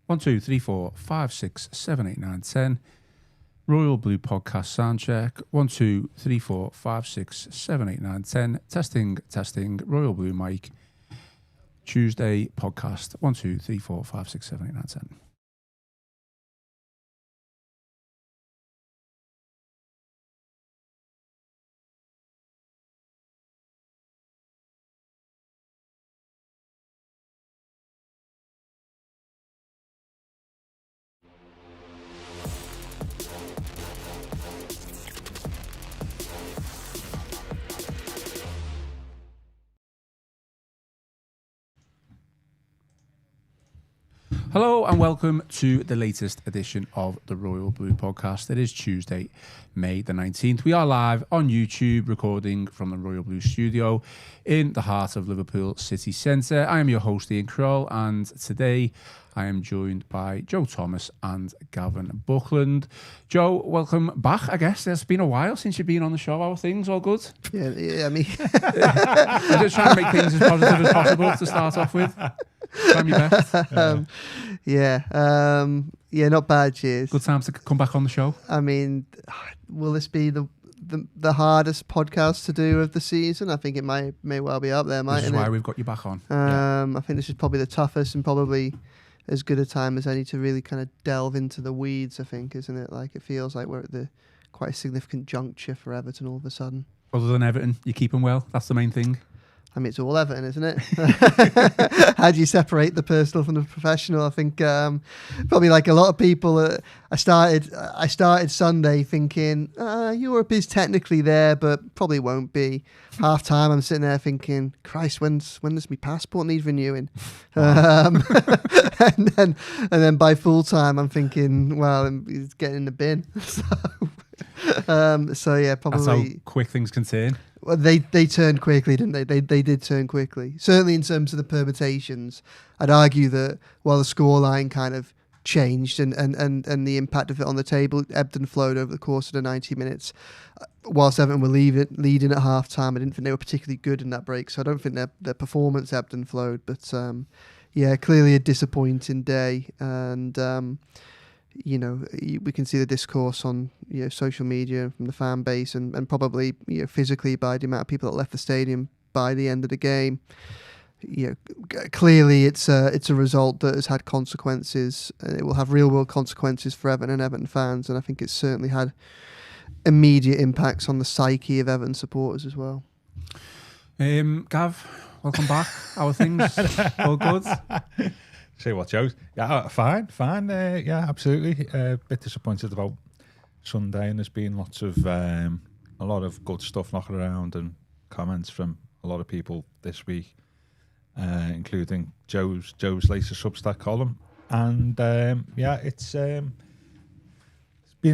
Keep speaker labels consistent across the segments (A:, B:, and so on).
A: 1, 2, 3, 4, 5, 6, 7, 8, 9, 10. Royal Blue Podcast Soundcheck. 1, 2, 3, 4, 5, 6, 7, 8, 9, 10. Testing, testing. Royal Blue mic. Tuesday podcast. 1, 2, 3, 4, 5, 6, 7, 8, 9, 10. Hello and welcome to the latest edition of the Royal Blue Podcast. It is Tuesday, May the 19th. We are live on YouTube, recording from the Royal Blue studio in the heart of Liverpool city centre. I am your host, Ian Croll, and today I am joined by Joe Thomas and Gavin Buckland. Joe, welcome back, I guess. It's been a while since you've been on the show. How are things? All good?
B: Yeah, I mean...
A: I'm just trying to make things as positive as possible to start off with. Trying your best.
B: Yeah, not bad, cheers.
A: Good time to come back on the show.
B: I mean, will this be the hardest podcast to do of the season? I think it may well be up there, mightn't it?
A: This is why we've got you back on.
B: I think this is probably the toughest and probably as good a time as any to really kind of delve into the weeds, I think, isn't it? Like, it feels like we're at the quite a significant juncture for Everton all of a sudden.
A: Other than Everton, you keep them well. That's the main thing.
B: I mean, it's all Everton, isn't it? How do you separate the personal from the professional? I think probably like a lot of people, I started Sunday thinking Europe is technically there, but probably won't be. Half time, I'm sitting there thinking, Christ, when does my passport need renewing? And then by full time, I'm thinking, well, it's getting in the bin. So yeah, probably.
A: That's how quick things can turn.
B: Well, they turned quickly, didn't they? They did turn quickly. Certainly in terms of the permutations, I'd argue that while the scoreline kind of changed and the impact of it on the table ebbed and flowed over the course of the 90 minutes, whilst Everton were leading at half time, I didn't think they were particularly good in that break. So I don't think their performance ebbed and flowed. But yeah, clearly a disappointing day. And we can see the discourse on social media from the fan base and probably physically by the amount of people that left the stadium by the end of the game. Clearly it's a result that has had consequences. It will have real world consequences for Everton and Everton fans, and I think it's certainly had immediate impacts on the psyche of Everton supporters as well.
A: Gav, welcome back. How are things? All good?
C: Say what, Joe? Yeah, fine. Yeah, absolutely. A bit disappointed about Sunday, and there's been a lot of good stuff knocking around and comments from a lot of people this week, including Joe's latest Substack column. And it's been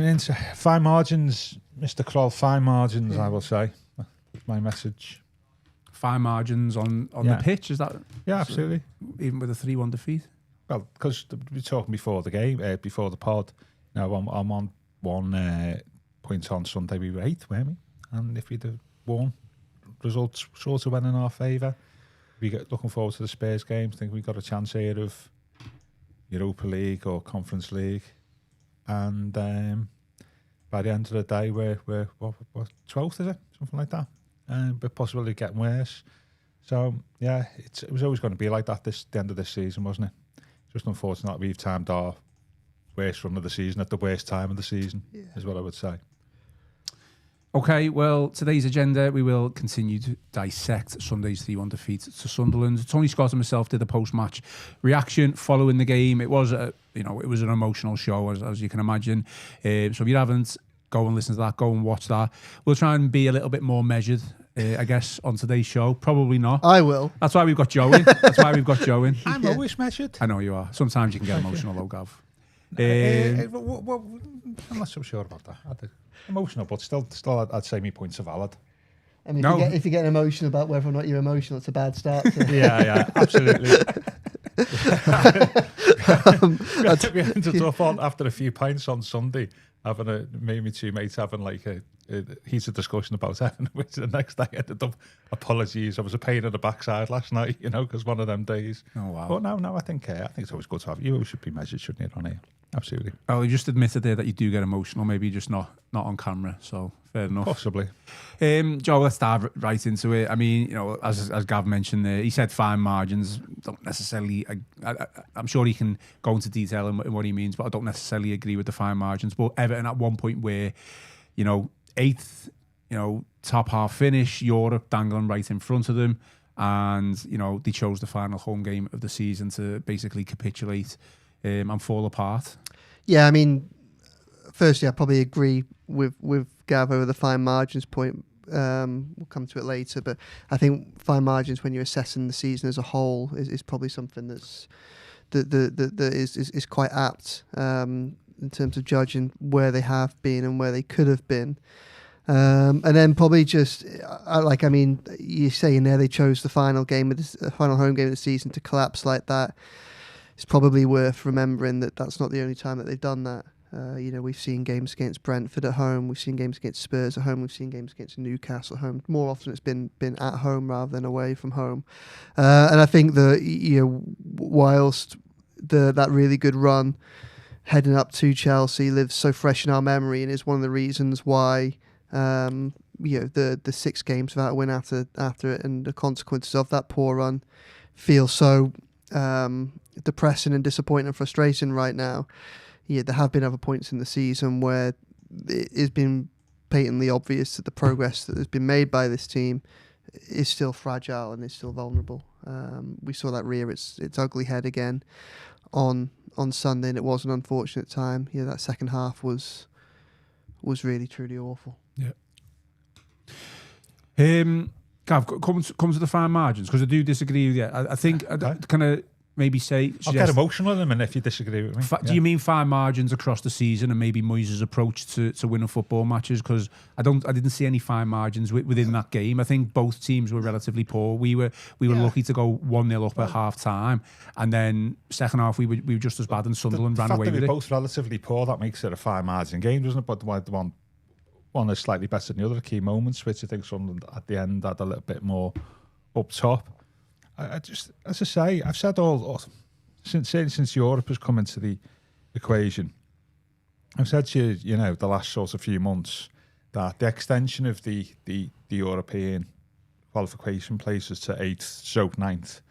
C: into fine margins, Mr. Croll. Fine margins, I will say. That's my message.
A: Fine margins on the pitch, is that?
C: Yeah, absolutely.
A: Even with a 3-1 defeat?
C: Well, because we were talking before the game, before the pod. I'm on 1 point on Sunday. We were 8th, weren't we? And if we'd have won, results sort of went in our favour. We get looking forward to the Spurs games. I think we got a chance here of Europa League or Conference League. And by the end of the day, we're 12th, is it? Something like that. But possibly getting worse. So yeah, it was always going to be like that the end of this season, wasn't it? Just unfortunate that we've timed our worst run of the season at the worst time of the season, is what I would say.
A: Okay, well, today's agenda, we will continue to dissect Sunday's 3-1 defeat to Sunderland. Tony Scott and myself did a post-match reaction following the game. It was it was an emotional show, as you can imagine. So if you haven't, go and listen to that, go and watch that. We'll try and be a little bit more measured, I guess, on today's show. Probably not.
B: I will.
A: That's why we've got Joe in.
C: I'm always measured.
A: I know you are. Sometimes you can get emotional, though, Gav.
C: I'm not so sure about that. Emotional, but still, I'd say my points are valid.
B: I mean, if you're getting emotional about whether or not you're emotional, it's a bad start.
C: Yeah, absolutely. We ended up on after a few pints on Sunday. me two mates having like a heated discussion about Everton, which the next day ended up apologies. I was a pain in the backside last night, because one of them days.
A: Oh wow!
C: But no, I think it's always good to have you. Should be measured, shouldn't it, on here? Absolutely.
A: Oh, you just admitted there that you do get emotional, maybe just not on camera. So fair enough.
C: Possibly.
A: Joe, let's dive right into it. I mean, as Gav mentioned there, he said fine margins. Don't necessarily. I'm sure he can go into detail in what he means, but I don't necessarily agree with the fine margins. But Everton at one point where, 8th, top half finish, Europe dangling right in front of them, and they chose the final home game of the season to basically capitulate and fall apart.
B: Yeah, I mean, firstly, I probably agree with Gav over the fine margins point. We'll come to it later, but I think fine margins when you're assessing the season as a whole is probably something that is quite apt in terms of judging where they have been and where they could have been. And then probably just you're saying there they chose the final home game of the season to collapse like that. It's probably worth remembering that that's not the only time that they've done that. We've seen games against Brentford at home, we've seen games against Spurs at home, we've seen games against Newcastle at home. More often it's been at home rather than away from home. And I think that whilst that really good run heading up to Chelsea lives so fresh in our memory and is one of the reasons why the 6 games without a win after it and the consequences of that poor run feel so depressing and disappointing and frustrating right now. Yeah, there have been other points in the season where it has been patently obvious that the progress that has been made by this team is still fragile and is still vulnerable. We saw that rear its ugly head again on Sunday, and it was an unfortunate time. Yeah, that second half was really truly awful.
A: Yeah. Gav, come to the fine margins, because I do disagree with you. I think kind of maybe
C: I'll get emotional in a minute if you disagree with me.
A: Do you mean fine margins across the season and maybe Moyes' approach to winning football matches? Because I didn't see any fine margins within that game. I think both teams were relatively poor. We were lucky to go 1-0 up at half time, and then second half we were just as bad, and Sunderland ran away with it.
C: The fact that we're both relatively poor, that makes it a fine margin game, doesn't it? But the one is slightly better than the other key moments, which I think Sunderland at the end had a little bit more up top. I just, as I say, I've said all since Europe has come into the equation. I've said to you, the last sort of few months that the extension of the European qualification places to 8th, 9th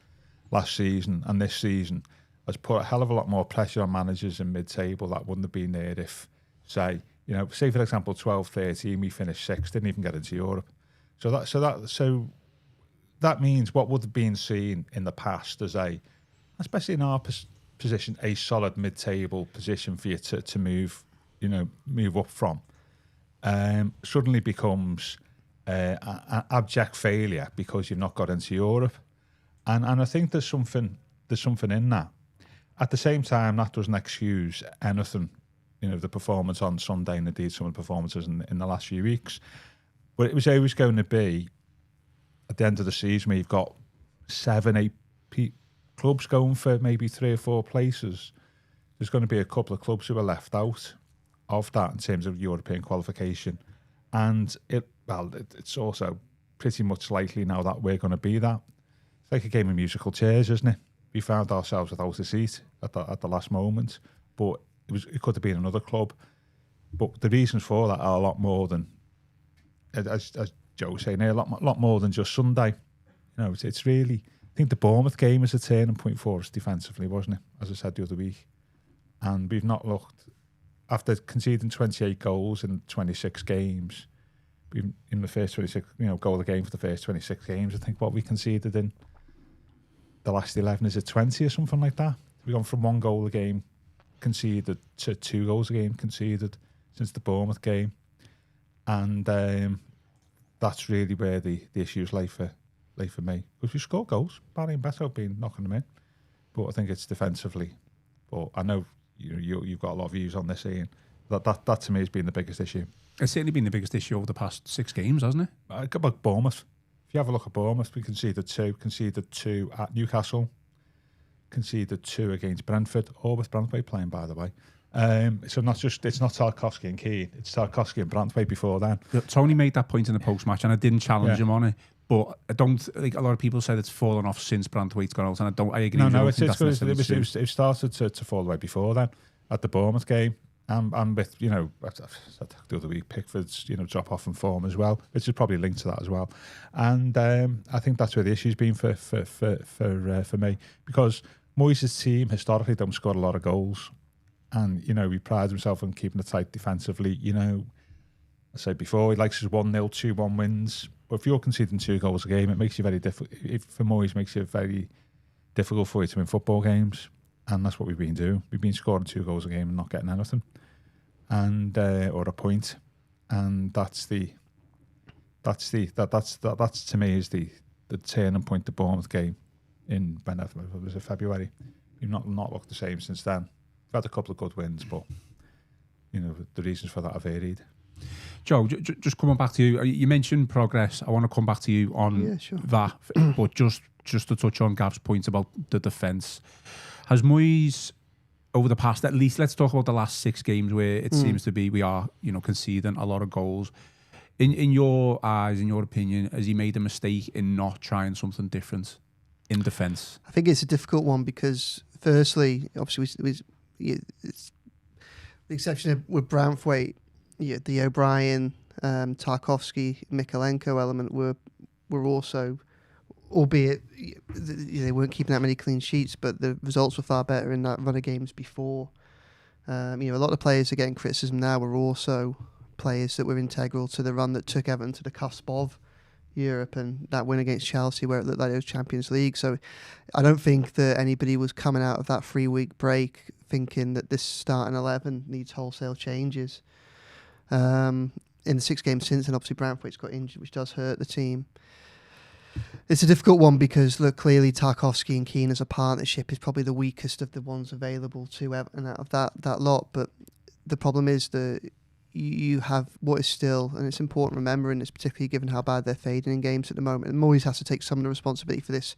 C: last season and this season has put a hell of a lot more pressure on managers in mid-table that wouldn't have been there if, say for example, 12-13 we finished 6th, didn't even get into Europe. So that means what would have been seen in the past as especially in our position, a solid mid-table position for you to move up from, suddenly becomes an abject failure because you've not got into Europe, and I think there's something in that. At the same time, that doesn't excuse anything, the performance on Sunday and indeed some of the performances in the last few weeks, but it was always going to be. At the end of the season, where you've got 7-8 clubs going for maybe 3 or 4 places, there's going to be a couple of clubs who are left out of that in terms of European qualification. And it's also pretty much likely now that we're going to be that. It's like a game of musical chairs, isn't it? We found ourselves without a seat at the last moment, but it could have been another club. But the reasons for that are a lot more than, as Joe was saying here, a lot more than just Sunday. It's really, I think the Bournemouth game is a turning point for us defensively, wasn't it? As I said the other week. And we've not looked, after conceding 28 goals in 26 games, in the first 26, goal of the game for the first 26 games, I think what we conceded in the last 11 is 20 or something like that. We've gone from 1 goal a game conceded to 2 goals a game conceded since the Bournemouth game. And that's really where the issues lay for me. Because we score goals, Barry and Beto have been knocking them in, but I think it's defensively. But I know you've got a lot of views on this, Ian. That to me has been the biggest issue.
A: It's certainly been the biggest issue over the past 6 games, hasn't it?
C: About Bournemouth. If you have a look at Bournemouth, we conceded 2 at Newcastle, conceded 2 against Brentford, all with Brentford playing, by the way. So it's not Tarkowski and Keane, it's Tarkowski and Branthwaite before then.
A: Tony made that point in the post-match, and I didn't challenge him on it. But I don't like. A lot of people said it's fallen off since Branthwaite's gone out, and I agree.
C: No,
A: it
C: started to fall away before then at the Bournemouth game. And with, I said the other week, Pickford's, drop off in form as well, which is probably linked to that as well. And I think that's where the issue's been for me, because Moyes' team historically don't score a lot of goals, and he prides himself on keeping it tight defensively. I said before, he likes his 1-0, 2-1 wins. But if you're conceding 2 goals a game, it makes you very difficult. For Moyes, makes it very difficult for you to win football games. And that's what we've been doing. We've been scoring 2 goals a game and not getting anything, and or a point. And that's to me is the turning point. The Bournemouth game in was it February? We've not looked the same since then. We've had a couple of good wins, but the reasons for that are varied.
A: Joe, just coming back to you. You mentioned progress. I want to come back to you on that, but just to touch on Gav's point about the defence. Has Moyes, over the past, at least, let's talk about the last 6 games where it seems to be we are, conceding a lot of goals. In your eyes, in your opinion, has he made a mistake in not trying something different in defence?
B: I think it's a difficult one because, firstly, obviously, it's the exception of with Branthwaite, the O'Brien, Tarkowski, Mikalenko element were also, albeit they weren't keeping that many clean sheets, but the results were far better in that run of games before. A lot of players are getting criticism now were also players that were integral to the run that took Everton to the cusp of Europe and that win against Chelsea where it looked like it was Champions League. So I don't think that anybody was coming out of that 3-week break thinking that this starting 11 needs wholesale changes. In the 6 games since, and obviously Branthwaite's got injured, which does hurt the team. It's a difficult one because, look, clearly Tarkowski and Keane as a partnership is probably the weakest of the ones available to Everton out of that lot. But the problem is that you have what is still, and it's important remembering this, particularly given how bad they're fading in games at the moment. And Moyes has to take some of the responsibility for this.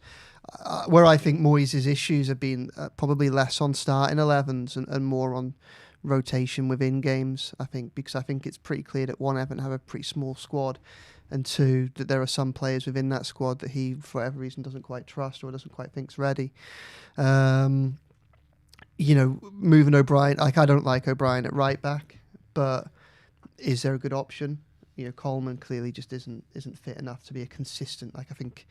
B: Where I think Moyes' issues have been probably less on starting 11s and more on rotation within games, I think, because I think it's pretty clear that one, Everton have a pretty small squad, and 2, that there are some players within that squad that he, for whatever reason, doesn't quite trust or doesn't quite think's ready. Moving O'Brien, I don't like O'Brien at right back, but is there a good option? Coleman clearly just isn't fit enough to be a consistent. I think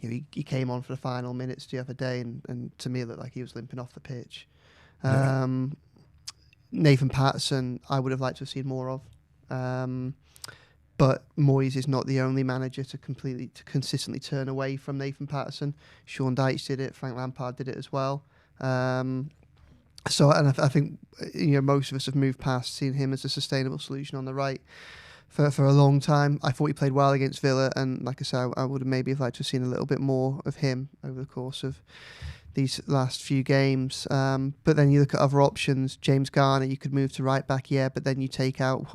B: he came on for the final minutes the other day, and to me it looked like he was limping off the pitch. Yeah. Nathan Patterson, I would have liked to have seen more of. But Moyes is not the only manager to consistently turn away from Nathan Patterson. Sean Dyche did it. Frank Lampard did it as well. I think most of us have moved past seeing him as a sustainable solution on the right for a long time. I thought he played well against Villa, and like I said, I would have maybe liked to have seen a little bit more of him over the course of these last few games. But then you look at other options. James Garner, you could move to right back, but then you take out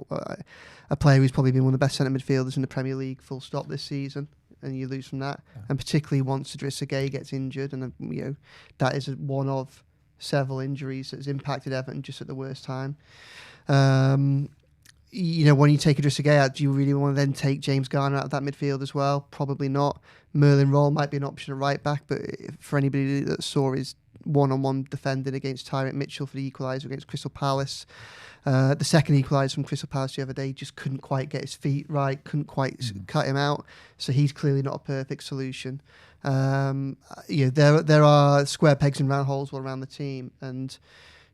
B: a player who's probably been one of the best centre midfielders in the Premier League, full stop, this season, and you lose from that. Yeah. And particularly once Idrissa Gueye gets injured, and that is one of several injuries that's impacted Everton just at the worst time. When you take Idrissa Gueye out, do you really want to then take James Garner out of that midfield as well? Probably not. Merlin Röhl might be an option at right back, but for anybody that saw his one-on-one defending against Tyrant Mitchell for the equaliser against Crystal Palace, the second equaliser from Crystal Palace the other day, just couldn't quite get his feet right, couldn't quite cut him out. So he's clearly not a perfect solution. There are square pegs and round holes all around the team, and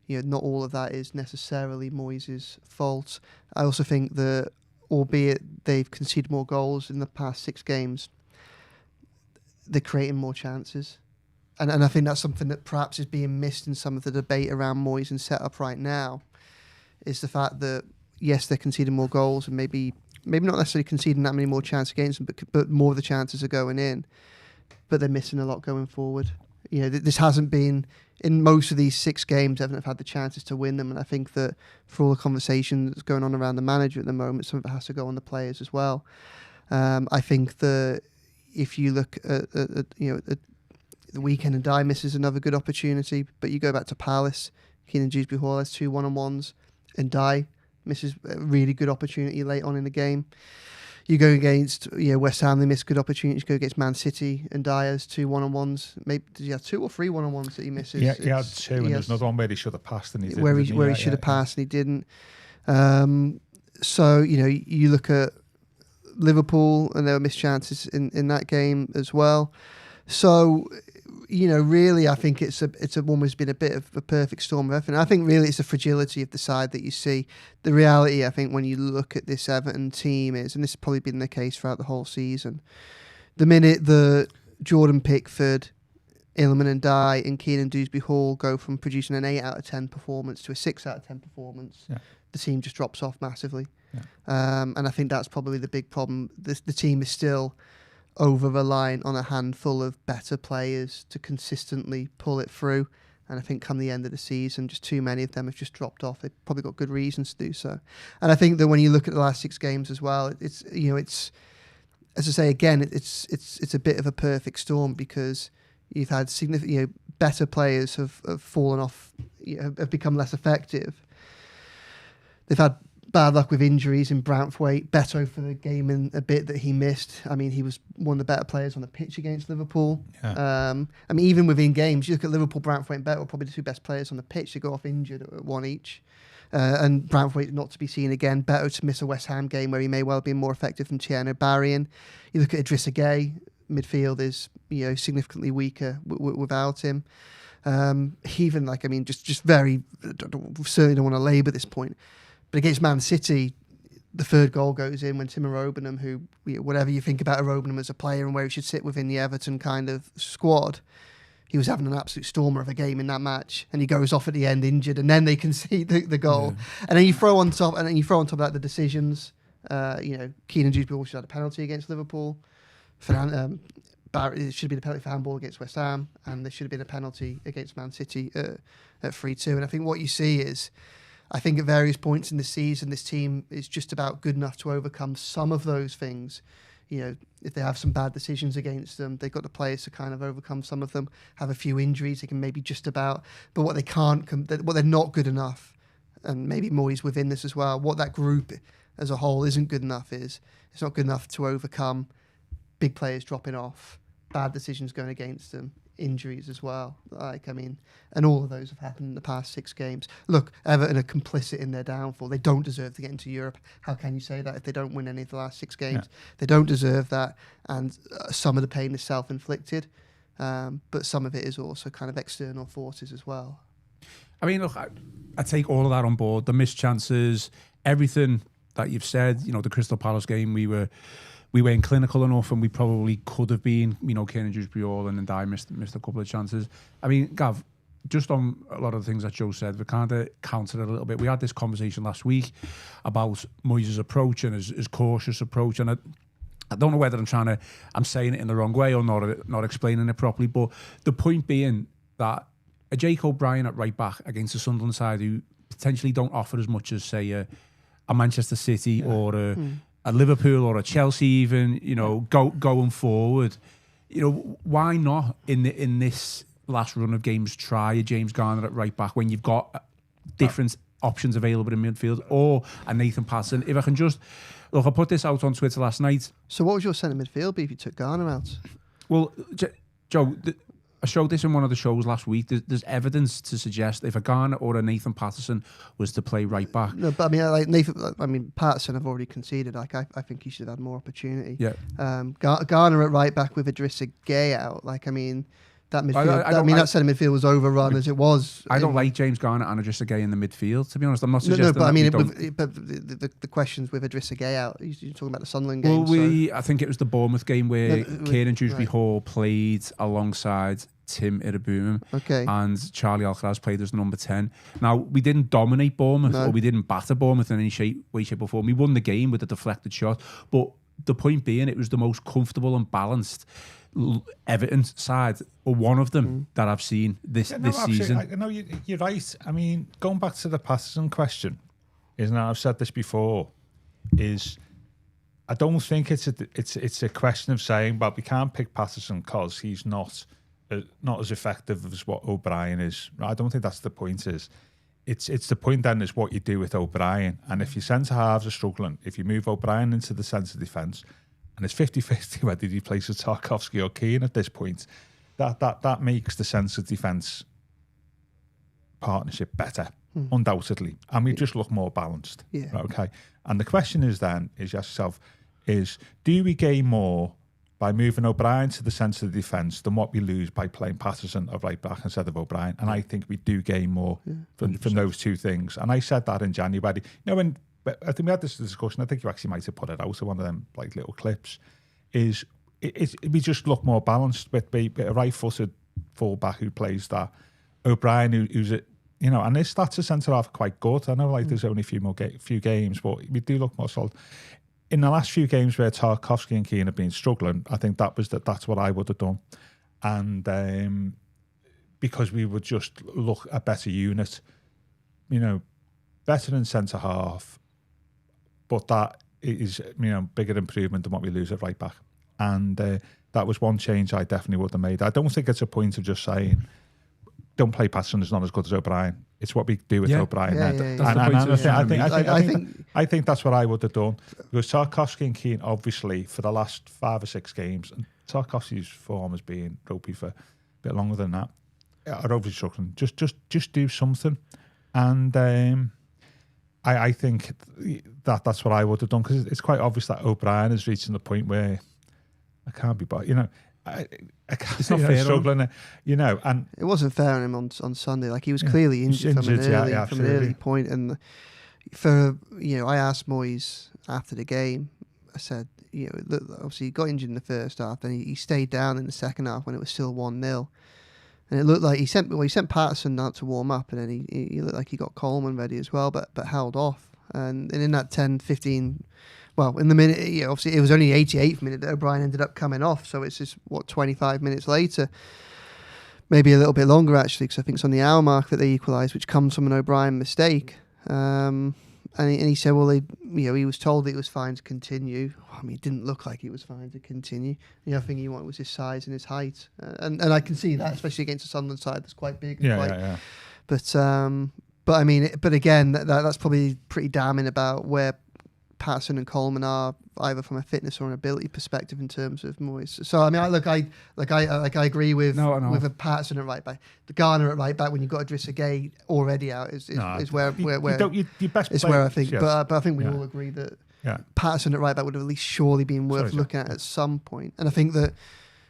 B: not all of that is necessarily Moyes' fault. I also think that, albeit they've conceded more goals in the past 6 games, they're creating more chances. And I think that's something that perhaps is being missed in some of the debate around Moyes and setup right now, is the fact that, yes, they're conceding more goals and maybe not necessarily conceding that many more chances against them, but more of the chances are going in. But they're missing a lot going forward. This hasn't been, in most of these 6 games, Everton have had the chances to win them, and I think that for all the conversation that's going on around the manager at the moment, some of it has to go on the players as well. I think that if you look at the weekend, and Dye misses another good opportunity, but you go back to Palace, Keenan Dewsbury-Hall has 2 1-on-1s, and Dye misses a really good opportunity late on in the game. You go against West Ham, they miss good opportunities. You go against Man City, and Dye has 2 1-on-1s. Maybe did he have 2 or 3 1-on-1s that he misses?
C: Yeah, he had 2, and there's another one where he should have passed and he didn't.
B: Where he should have passed and he didn't. So you look at Liverpool, and there were missed chances in that game as well. So, really, I think it's almost been a bit of a perfect storm of everything. I think really it's the fragility of the side that you see. The reality, I think, when you look at this Everton team is, and this has probably been the case throughout the whole season, the minute the Jordan Pickford, Ilman and Dye and Keenan Dewsbury-Hall go from producing an 8 out of 10 performance to a 6 out of 10 performance, the team just drops off massively. And I think that's probably the big problem. The team is still over-reliant on a handful of better players to consistently pull it through. And I think come the end of the season, just too many of them have just dropped off. They've probably got good reasons to do so. And I think that when you look at the last 6 games as well, it's as I say again, it's a bit of a perfect storm because you've had significant, better players have fallen off, have become less effective. They've had bad luck with injuries in Branthwaite. Beto for the game in a bit that he missed. I mean, he was one of the better players on the pitch against Liverpool. Yeah. I mean, even within games, you look at Liverpool, Branthwaite and Beto were probably the 2 best players on the pitch. They go off injured at 1 each. And Branthwaite not to be seen again. Beto to miss a West Ham game where he may well have been more effective than Tierno Barrian. You look at Idrissa Gueye, midfield is significantly weaker without him. Just very, certainly don't want to labour this point. But against Man City, the 3rd goal goes in when Timo Robenham, who, whatever you think about Robenham as a player and where he should sit within the Everton kind of squad, he was having an absolute stormer of a game in that match, and he goes off at the end injured, and then they concede the goal. Yeah. And then you throw on top of that the decisions. Keenan Dewsbury should have had a penalty against Liverpool. It should have been a penalty for handball against West Ham, and there should have been a penalty against Man City at 3-2. And I think what you see is, I think at various points in the season, this team is just about good enough to overcome some of those things. If they have some bad decisions against them, they've got the players to kind of overcome some of them. Have a few injuries, they can maybe just about. But what they can't, what they're not good enough, and maybe Moyes within this as well, what that group as a whole isn't good enough is, it's not good enough to overcome big players dropping off, bad decisions going against them, injuries as well. And all of those have happened in the past 6 games. Look, Everton are complicit in their downfall. They don't deserve to get into Europe. How can you say that if they don't win any of the last 6 games? Yeah. They don't deserve that. And some of the pain is self-inflicted, but some of it is also kind of external forces as well.
A: I mean, look, I take all of that on board. The missed chances, everything that you've said. The Crystal Palace game, we weren't clinical enough, and we probably could have been. Keenan Dewsbury-Hall and Dye missed a couple of chances. I mean, Gav, just on a lot of the things that Joe said, we kind of countered it a little bit. We had this conversation last week about Moyes' approach and his cautious approach, and I don't know whether I'm saying it in the wrong way or not explaining it properly, but the point being that a Jake O'Brien at right back against a Sunderland side who potentially don't offer as much as, say, a Manchester City or a Liverpool or a Chelsea even, going forward, why not in this last run of games try a James Garner at right back when you've got different options available in midfield, or a Nathan Patterson? If I can just look, I put this out on Twitter last night.
B: So what would your centre midfield be if you took Garner out?
A: Well, Joe, I showed this in one of the shows last week. There's evidence to suggest if a Garner or a Nathan Patterson was to play right back.
B: No, but Patterson I've already conceded. I think he should have had more opportunity.
A: Yeah.
B: Garner at right back with Idrissa Gueye out. That midfield. That centre midfield was overrun as it was.
A: I don't like James Garner and Idrissa Gueye in the midfield. To be honest, I'm not suggesting.
B: But the questions with Idrissa Gueye out. You're talking about the Sunderland game.
A: Well, I think it was the Bournemouth game where Kieran Dewsbury-Hall played alongside Tim Irabumum, and Charlie Alcaraz played as number 10. Now, we didn't dominate Bournemouth, or we didn't batter Bournemouth in any way, shape or form. We won the game with a deflected shot, but the point being, it was the most comfortable and balanced Everton side, or one of them, that I've seen this season.
C: No, you're right. I mean, going back to the Patterson question, I've said this before, I don't think it's a question of saying, well, we can't pick Patterson because he's not as effective as what O'Brien is. I don't think that's the point. it's the point then is what you do with O'Brien. And if your centre halves are struggling, if you move O'Brien into the centre defence, and it's 50-50 whether you place with Tarkowski or Keane at this point, that makes the centre defence partnership better, undoubtedly. And we just look more balanced.
B: Yeah.
C: Right, okay. And the question is then, is you ask yourself, do we gain more by moving O'Brien to the centre of the defence than what we lose by playing Patterson at right back instead of O'Brien? And I think we do gain more from those two things. And I said that in January. You know, when I think we had this discussion, I think you actually might have put it out of one of them like little clips, we just look more balanced with a right-footed full-back who plays that. O'Brien, who's a, you know, and his stats as centre-half are quite good. I know like there's only a few games, but we do look more solid. In the last few games where Tarkowski and Keane have been struggling, I think that's what I would have done. And because we would just look a better unit, you know, better in centre-half, but that is, you know, bigger improvement than what we lose at right back. And that was one change I definitely would have made. I don't think it's a point of just saying, don't play Patterson is not as good as O'Brien. It's what we do with O'Brien. I think that's what I would have done. Because Tarkowski and Keane, obviously, for the last 5 or 6 games, and Tarkowski's form has been ropey for a bit longer than that, are obviously struggling. Just do something. And I think that's what I would have done, because it's quite obvious that O'Brien is reaching the point where I can't be, you know, I can't,
A: it's not fair,
C: struggling, you know. And
B: it wasn't fair on him on Sunday. Like, he was clearly injured from an early point. And I asked Moyes after the game. I said, you know, look, obviously he got injured in the first half, then he stayed down in the second half when it was still 1-0. And it looked like he sent Patterson out to warm up, and then he looked like he got Coleman ready as well, but held off. And in that 10-15. Well, in the minute, obviously it was only 88th minute that O'Brien ended up coming off, so it's just, 25 minutes later, maybe a little bit longer actually, because I think it's on the hour mark that they equalised, which comes from an O'Brien mistake. And he said, well, he was told that it was fine to continue. I mean, it didn't look like he was fine to continue. The other thing he wanted was his size and his height, and I can see that, especially against the Sunderland side that's quite big. And But I mean, but again, that's probably pretty damning about where Patterson and Coleman are, either from a fitness or an ability perspective, in terms of Moyes. So I mean, I agree with a Patterson at right back. The Garner at right back, when you've got Idrissa Gueye already out, is where I think. Yes. But I think we all agree that Patterson at right back would have at least surely been worth looking at some point. And I think that,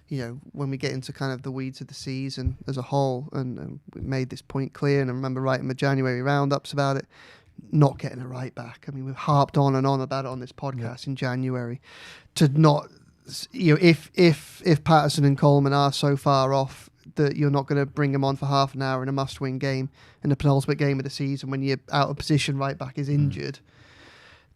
B: you know, when we get into kind of the weeds of the season as a whole, and we made this point clear, and I remember writing my January roundups about it, not getting a right back. I mean, we've harped on and on about it on this podcast in January. To not, you know, if Patterson and Coleman are so far off that you're not going to bring them on for half an hour in a must-win game, in the penultimate game of the season, when your out of position right back is injured,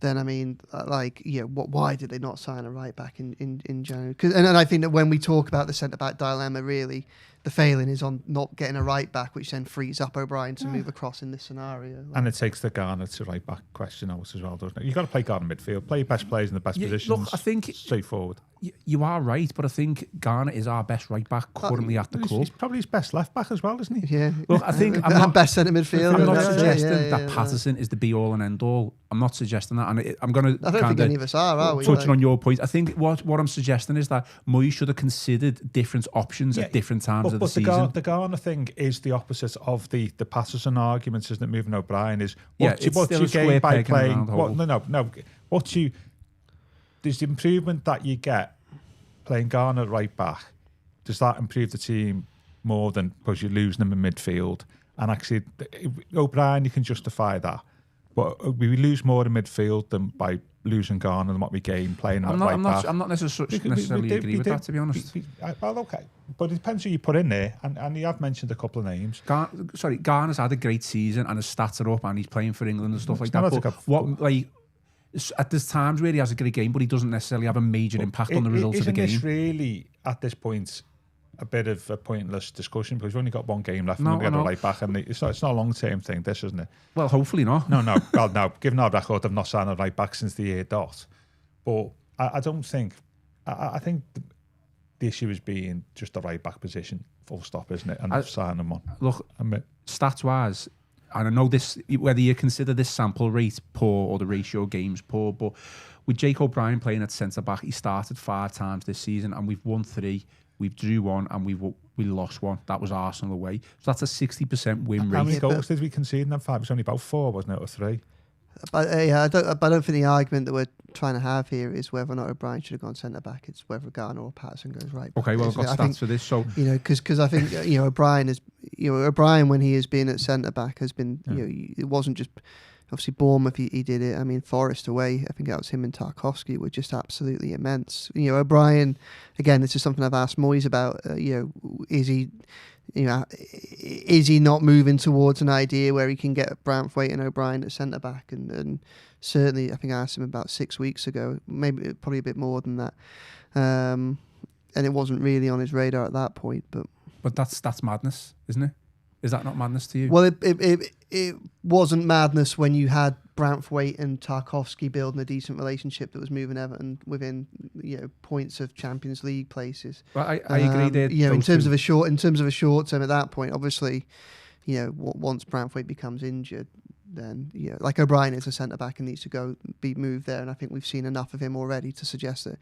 B: then I mean, why did they not sign a right back in January? And I think that when we talk about the centre back dilemma, really, the failing is on not getting a right back, which then frees up O'Brien to move across in this scenario.
C: And it takes the Garner to right back question out as well, doesn't it? You've got to play Garner midfield, play your best players in the best positions.
A: Look, I think
C: straightforward.
A: You are right, but I think Garner is our best right back currently at the club.
C: He's probably his best left back as well, isn't he?
B: Yeah.
A: Look, I think I'm not
B: best centre midfield.
A: I'm not suggesting that Patterson is the be all and end all. I'm not suggesting that, and I'm going to.
B: I don't think any of us are we?
A: Touching on your point, I think what I'm suggesting is that Moyes should have considered different options at different times of the season.
C: The Garner thing is the opposite of the Patterson arguments, isn't it? Moving O'Brien is what's you gain by playing. There's the improvement that you get playing Garner right back. Does that improve the team more than because you're losing them in midfield? And actually, O'Brien, you can justify that. But we lose more in midfield than by losing Garner than what we gain playing right back.
A: I'm not necessarily agree with that, to be honest.
C: Well, okay. But it depends who you put in there. And you have mentioned a couple of names.
A: Garner's had a great season and his stats are up and he's playing for England and stuff like that. At this times where he has a great game, but he doesn't necessarily have a major impact on the results of the game.
C: Isn't this really, at this point, a bit of a pointless discussion, because we've only got one game left and we're going to right back, and it's not a long-term thing, this, isn't it?
A: Well, hopefully not.
C: No. Well, no, given our record, I've not signed a right back since the year dot. But I don't think... I think the issue is being just the right back position, full stop, isn't it? And signing them on.
A: Look, stats-wise, and I know this, whether you consider this sample rate poor or the ratio of games poor, but with Jake O'Brien playing at centre back, he started 5 times this season, and we've won 3. We've drew 1 and we lost 1. That was Arsenal away. So that's a 60% win rate.
C: How many goals did we concede in that 5? It was only about 4, wasn't it, or 3?
B: But I don't think the argument that we're trying to have here is whether or not O'Brien should have gone centre back. It's whether Garner or Patterson goes right back.
A: Okay, well, I've got stats for this. So
B: because I think O'Brien is O'Brien when he has been at centre back has been it wasn't just obviously Bournemouth he did it. I mean Forest away, I think that was him and Tarkowski were just absolutely immense. O'Brien, again, this is something I've asked Moyes about. Is he not moving towards an idea where he can get Branthwaite and O'Brien at centre back? And certainly, I think I asked him about 6 weeks ago, probably a bit more than that. And it wasn't really on his radar at that point. But
A: that's madness, isn't it? Is that not madness to you?
B: Well, it wasn't madness when you had Branthwaite and Tarkowski building a decent relationship that was moving Everton within points of Champions League places.
A: Well, I agree there.
B: In terms of a short term at that point, obviously, once Branthwaite becomes injured, then like O'Brien is a centre back and needs to be moved there, and I think we've seen enough of him already to suggest that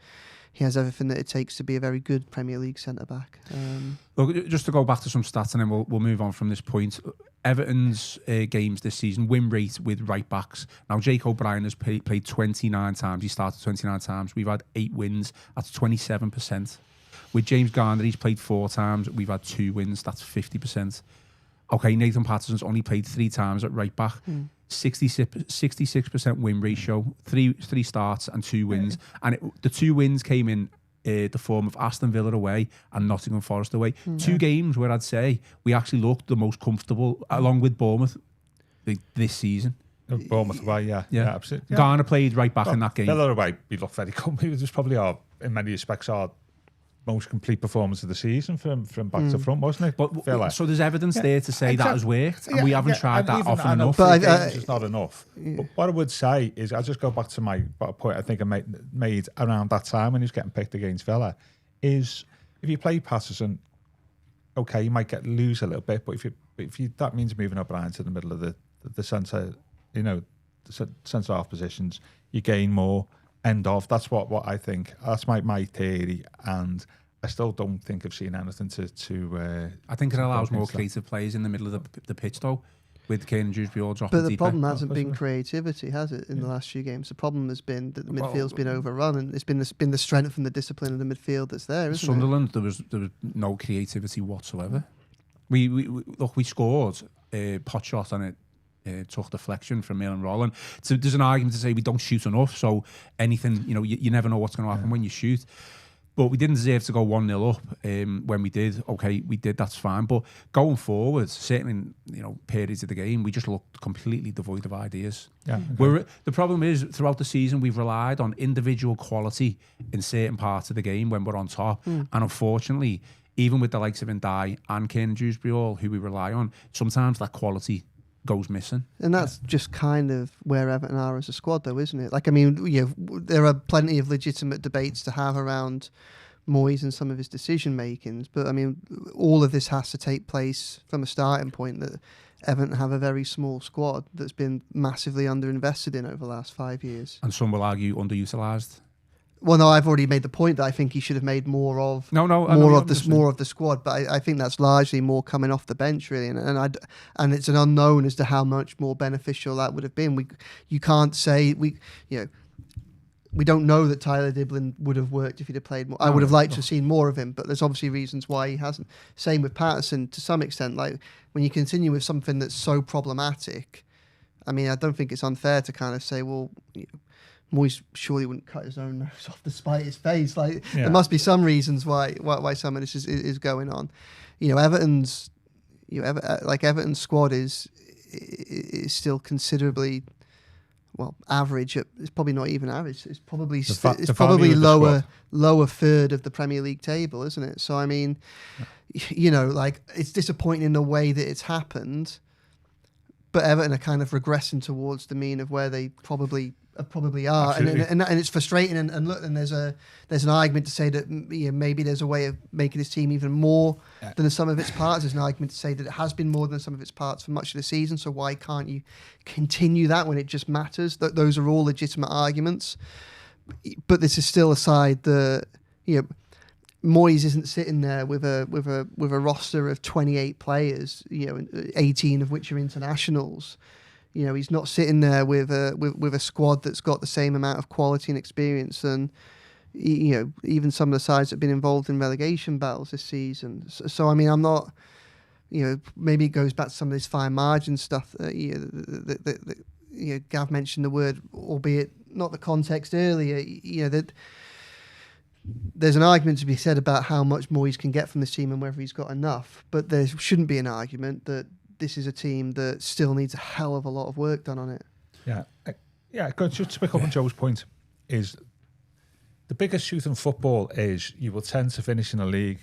B: he has everything that it takes to be a very good Premier League centre back.
A: Look, just to go back to some stats, and then we'll move on from this point. Everton's games this season, win rate with right backs. Now, Jake O'Brien has played 29 times. He started 29 times. We've had 8 wins. That's 27%. With James Garner, he's played 4 times. We've had 2 wins. That's 50%. Okay, Nathan Patterson's only played 3 times at right back. 66% win ratio, 3 starts and 2 wins. And the 2 wins came in the form of Aston Villa away and Nottingham Forest away. 2 games where I'd say we actually looked the most comfortable, along with Bournemouth this season.
C: Bournemouth away, yeah, absolutely. Yeah.
A: Garner played right back in that game.
C: Villa away, we looked very comfortable. It was probably in many respects, our most complete performance of the season from back to front, wasn't it?
A: But so there's evidence there to say that has worked, and we haven't tried that often enough.
C: But it's not enough. But what I would say is, I'll just go back to my point I think I made around that time when he was getting picked against Villa, is if you play Patterson, okay, you might lose a little bit, but if you that means moving O'Brien to the middle of the centre, the centre half positions, you gain more. End of. That's what I think. That's my theory, and I still don't think I've seen anything to
A: I think it allows more creative players in the middle of the pitch, though, with Kane and Dewsbury all dropping
B: But the
A: deeper.
B: problem hasn't been creativity, has it, in the last few games? The problem has been that the midfield's been overrun, and it's been the strength and the discipline of the midfield that's there, isn't
A: Sunderland, there was no creativity whatsoever. We scored a pot shot and it took deflection from Merlin Röhl. And so there's an argument to say we don't shoot enough, so anything, you never know what's going to happen when you shoot. But we didn't deserve to go 1-0 up when we did. Okay, we did, that's fine. But going forward, certainly in periods of the game, we just looked completely devoid of ideas.
C: Yeah, okay.
A: The problem is, throughout the season, we've relied on individual quality in certain parts of the game when we're on top. And unfortunately, even with the likes of Ndai and Kane and Dewsbury, who we rely on, sometimes that quality goes missing.
B: And that's just kind of where Everton are as a squad, though, isn't it? Like, I mean, there are plenty of legitimate debates to have around Moyes and some of his decision makings, but I mean, all of this has to take place from a starting point that Everton have a very small squad that's been massively underinvested in over the last 5 years.
A: And some will argue underutilised.
B: Well, no, I've already made the point that I think he should have made more of the squad, but I think that's largely more coming off the bench, really, and it's an unknown as to how much more beneficial that would have been. You can't say we don't know that Tyler Diblin would have worked if he'd have played more. I would have liked to have seen more of him, but there's obviously reasons why he hasn't. Same with Patterson to some extent. Like, when you continue with something that's so problematic, I mean, I don't think it's unfair to kind of say, well, Moyes surely wouldn't cut his own nose off despite his face. Like, there must be some reasons why some of this is going on. Everton's squad is still considerably average. It's probably not even average. It's probably lower third of the Premier League table, isn't it? So I mean, it's disappointing in the way that it's happened, but Everton are kind of regressing towards the mean of where they probably probably are,
C: Absolutely.
B: and it's frustrating. And look, and there's an argument to say that maybe there's a way of making this team even more than the sum of its parts. There's an argument to say that it has been more than the sum of its parts for much of the season. So why can't you continue that when it just matters? Those are all legitimate arguments. But this is still a side that Moyes isn't sitting there with a roster of 28 players, 18 of which are internationals. He's not sitting there with a squad that's got the same amount of quality and experience than even some of the sides that have been involved in relegation battles this season. So I mean, I'm not. Maybe it goes back to some of this fine margin stuff. Gav mentioned the word, albeit not the context earlier. That there's an argument to be said about how much Moyes can get from this team and whether he's got enough. But there shouldn't be an argument that this is a team that still needs a hell of a lot of work done on it.
C: Yeah. Just to pick up on Joe's point, is the biggest truth in football is you will tend to finish in a league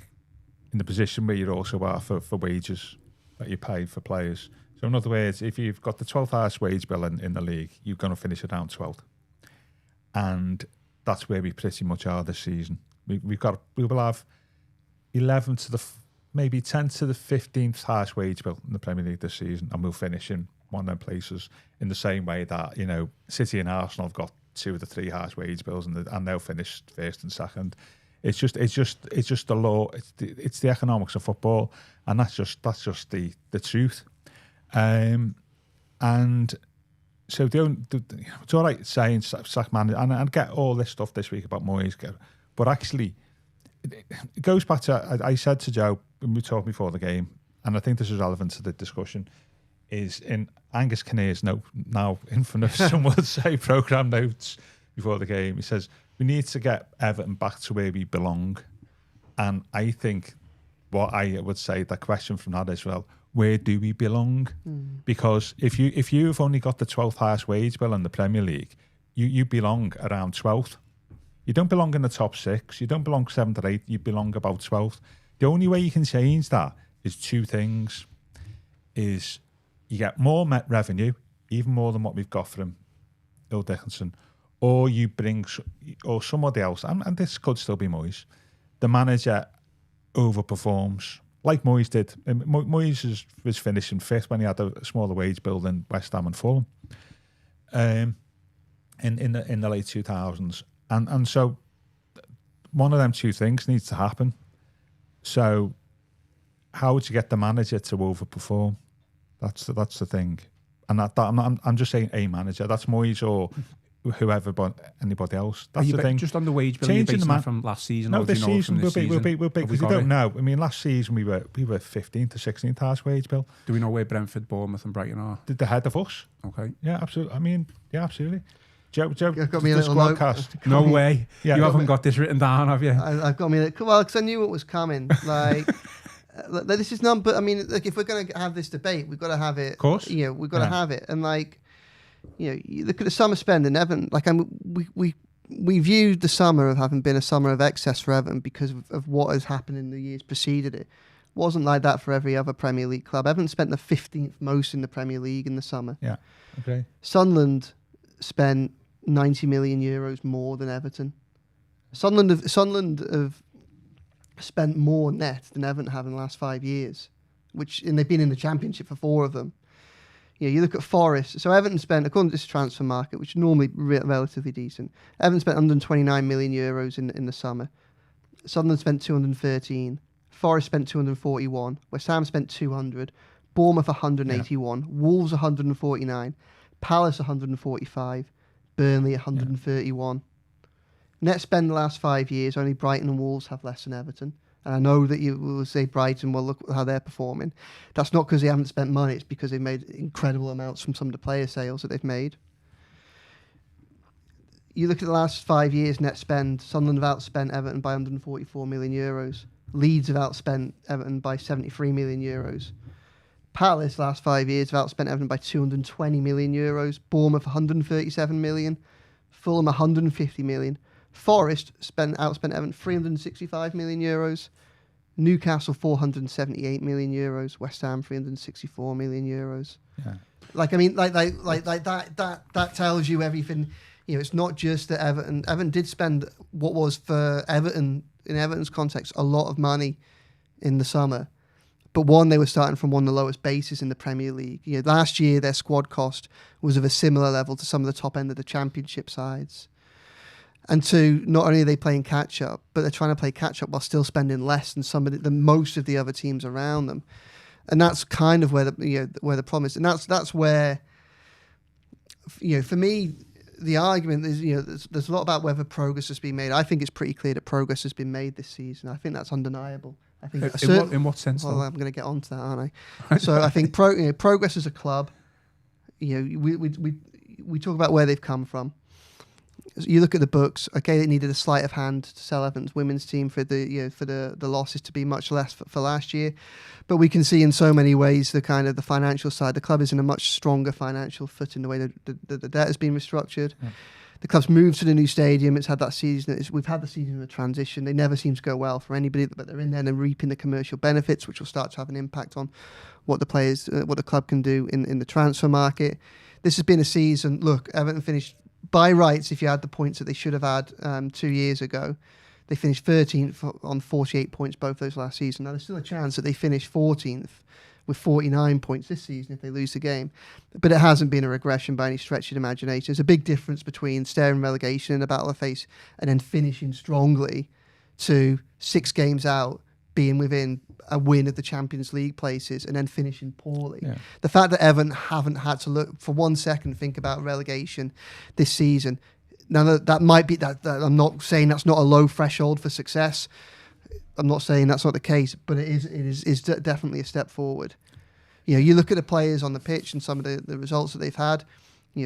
C: in the position where you also are for wages that you pay for players. So in other words, if you've got the 12th highest wage bill in the league, you're going to finish around 12th. And that's where we pretty much are this season. We will have 11 to maybe 10 to the 15th highest wage bill in the Premier League this season, and we'll finish in one of them places in the same way that City and Arsenal have got 2 of the 3 highest wage bills, and they'll finish first and second. It's just the law. It's the economics of football, and that's just the truth. And so it's all right saying sack manager and get all this stuff this week about Moyes, but actually it goes back to I said to Joe when we talked before the game, and I think this is relevant to the discussion, is in Angus Kinnear's now infamous, some would say, programme notes before the game. He says we need to get Everton back to where we belong, and I think what I would say, the question from that is, well, where do we belong? Because if you've only got the 12th highest wage bill in the Premier League, you belong around 12th. You don't belong in the top 6. You don't belong 7th or 8th. You belong about 12th. The only way you can change that is 2 things. Is you get more revenue, even more than what we've got from Bill Dickinson, or you bring, or somebody else, and this could still be Moyes, the manager overperforms, like Moyes did. Moyes was finishing 5th when he had a smaller wage bill than West Ham and Fulham in the late 2000s. And so one of them 2 things needs to happen. So how would you get the manager to overperform? That's the thing. And I'm just saying a manager. That's Moyes or whoever, but anybody else. That's the thing.
A: Just on the wage bill,
C: changing
A: the man from last season.
C: No,
A: or
C: this season we'll be because we don't know. I mean, last season we were 15th to 16th highest wage bill.
A: Do we know where Brentford, Bournemouth, and Brighton are?
C: Did the head of us?
A: Okay.
C: Yeah, absolutely. I mean, yeah, absolutely. Joe,
B: got me a
C: the
B: little note.
C: squadcast.
A: No way.
C: Yeah,
A: you haven't got this written down, have you?
B: I've got me because I knew what was coming. Like this is not. But I mean, like if we're going to have this debate, we've got to have it.
A: Of course.
B: We've got to have it. And like, you look at the summer spend in Everton. Like we viewed the summer of having been a summer of excess for Everton because of what has happened in the years preceded it. Wasn't like that for every other Premier League club. Everton spent the 15th most in the Premier League in the summer.
C: Yeah. Okay.
B: Sunderland spent 90 million euros more than Everton. Sunderland have spent more net than Everton have in the last 5 years, and they've been in the Championship for 4 of them. You look at Forest. So Everton spent, according to this transfer market, which is normally relatively decent, Everton spent 129 million euros in the summer. Sunderland spent 213. Forest spent 241. West Ham spent 200. Bournemouth 181. Yeah. Wolves 149. Palace 145. Burnley 131. Net spend the last 5 years, only Brighton and Wolves have less than Everton. And I know that you will say Brighton, well, look how they're performing. That's not because they haven't spent money, it's because they've made incredible amounts from some of the player sales that they've made. You look at the last 5 years net spend, Sunderland have outspent Everton by 144 million euros. Leeds have outspent Everton by 73 million euros. Palace, last 5 years, have outspent Everton by 220 million euros. Bournemouth, 137 million. Fulham, 150 million. Forest outspent Everton 365 million euros. Newcastle, 478 million euros. West Ham, 364 million euros.
C: Yeah.
B: Like, I mean, like that tells you everything it's not just that Everton did spend what was for Everton, in Everton's context, a lot of money in the summer. But one, they were starting from one of the lowest bases in the Premier League. Last year, their squad cost was of a similar level to some of the top end of the Championship sides. And two, not only are they playing catch-up, but they're trying to play catch-up while still spending less than most of the other teams around them. And that's kind of where the problem is. And that's where, for me, the argument is, there's a lot about whether progress has been made. I think it's pretty clear that progress has been made this season. I think that's undeniable. I think
A: in what sense?
B: Well, I'm going to get onto that, aren't I? So I think progress as a club. We talk about where they've come from. You look at the books. Okay, they needed a sleight of hand to sell Everton's women's team for the losses to be much less for last year, but we can see in so many ways the financial side. The club is in a much stronger financial footing. The way that the debt has been restructured. Yeah. The club's moved to the new stadium. It's had that season. We've had the season of the transition. They never seem to go well for anybody, but they're in there and reaping the commercial benefits, which will start to have an impact on what the players, what the club can do in the transfer market. This has been a season. Look, Everton finished by rights. If you add the points that they should have had 2 years ago, they finished 13th on 48 points both those last season. Now there's still a chance that they finish 14th with 49 points this season if they lose the game. But it hasn't been a regression by any stretch of the imagination. There's a big difference between staring relegation in a battle of face and then finishing strongly to 6 games out, being within a win of the Champions League places and then finishing poorly. Yeah. The fact that Everton haven't had to look for 1 second, think about relegation this season. Now that might be that I'm not saying that's not a low threshold for success. I'm not saying that's not the case, but it is definitely a step forward. You look at the players on the pitch and some of the results that they've had.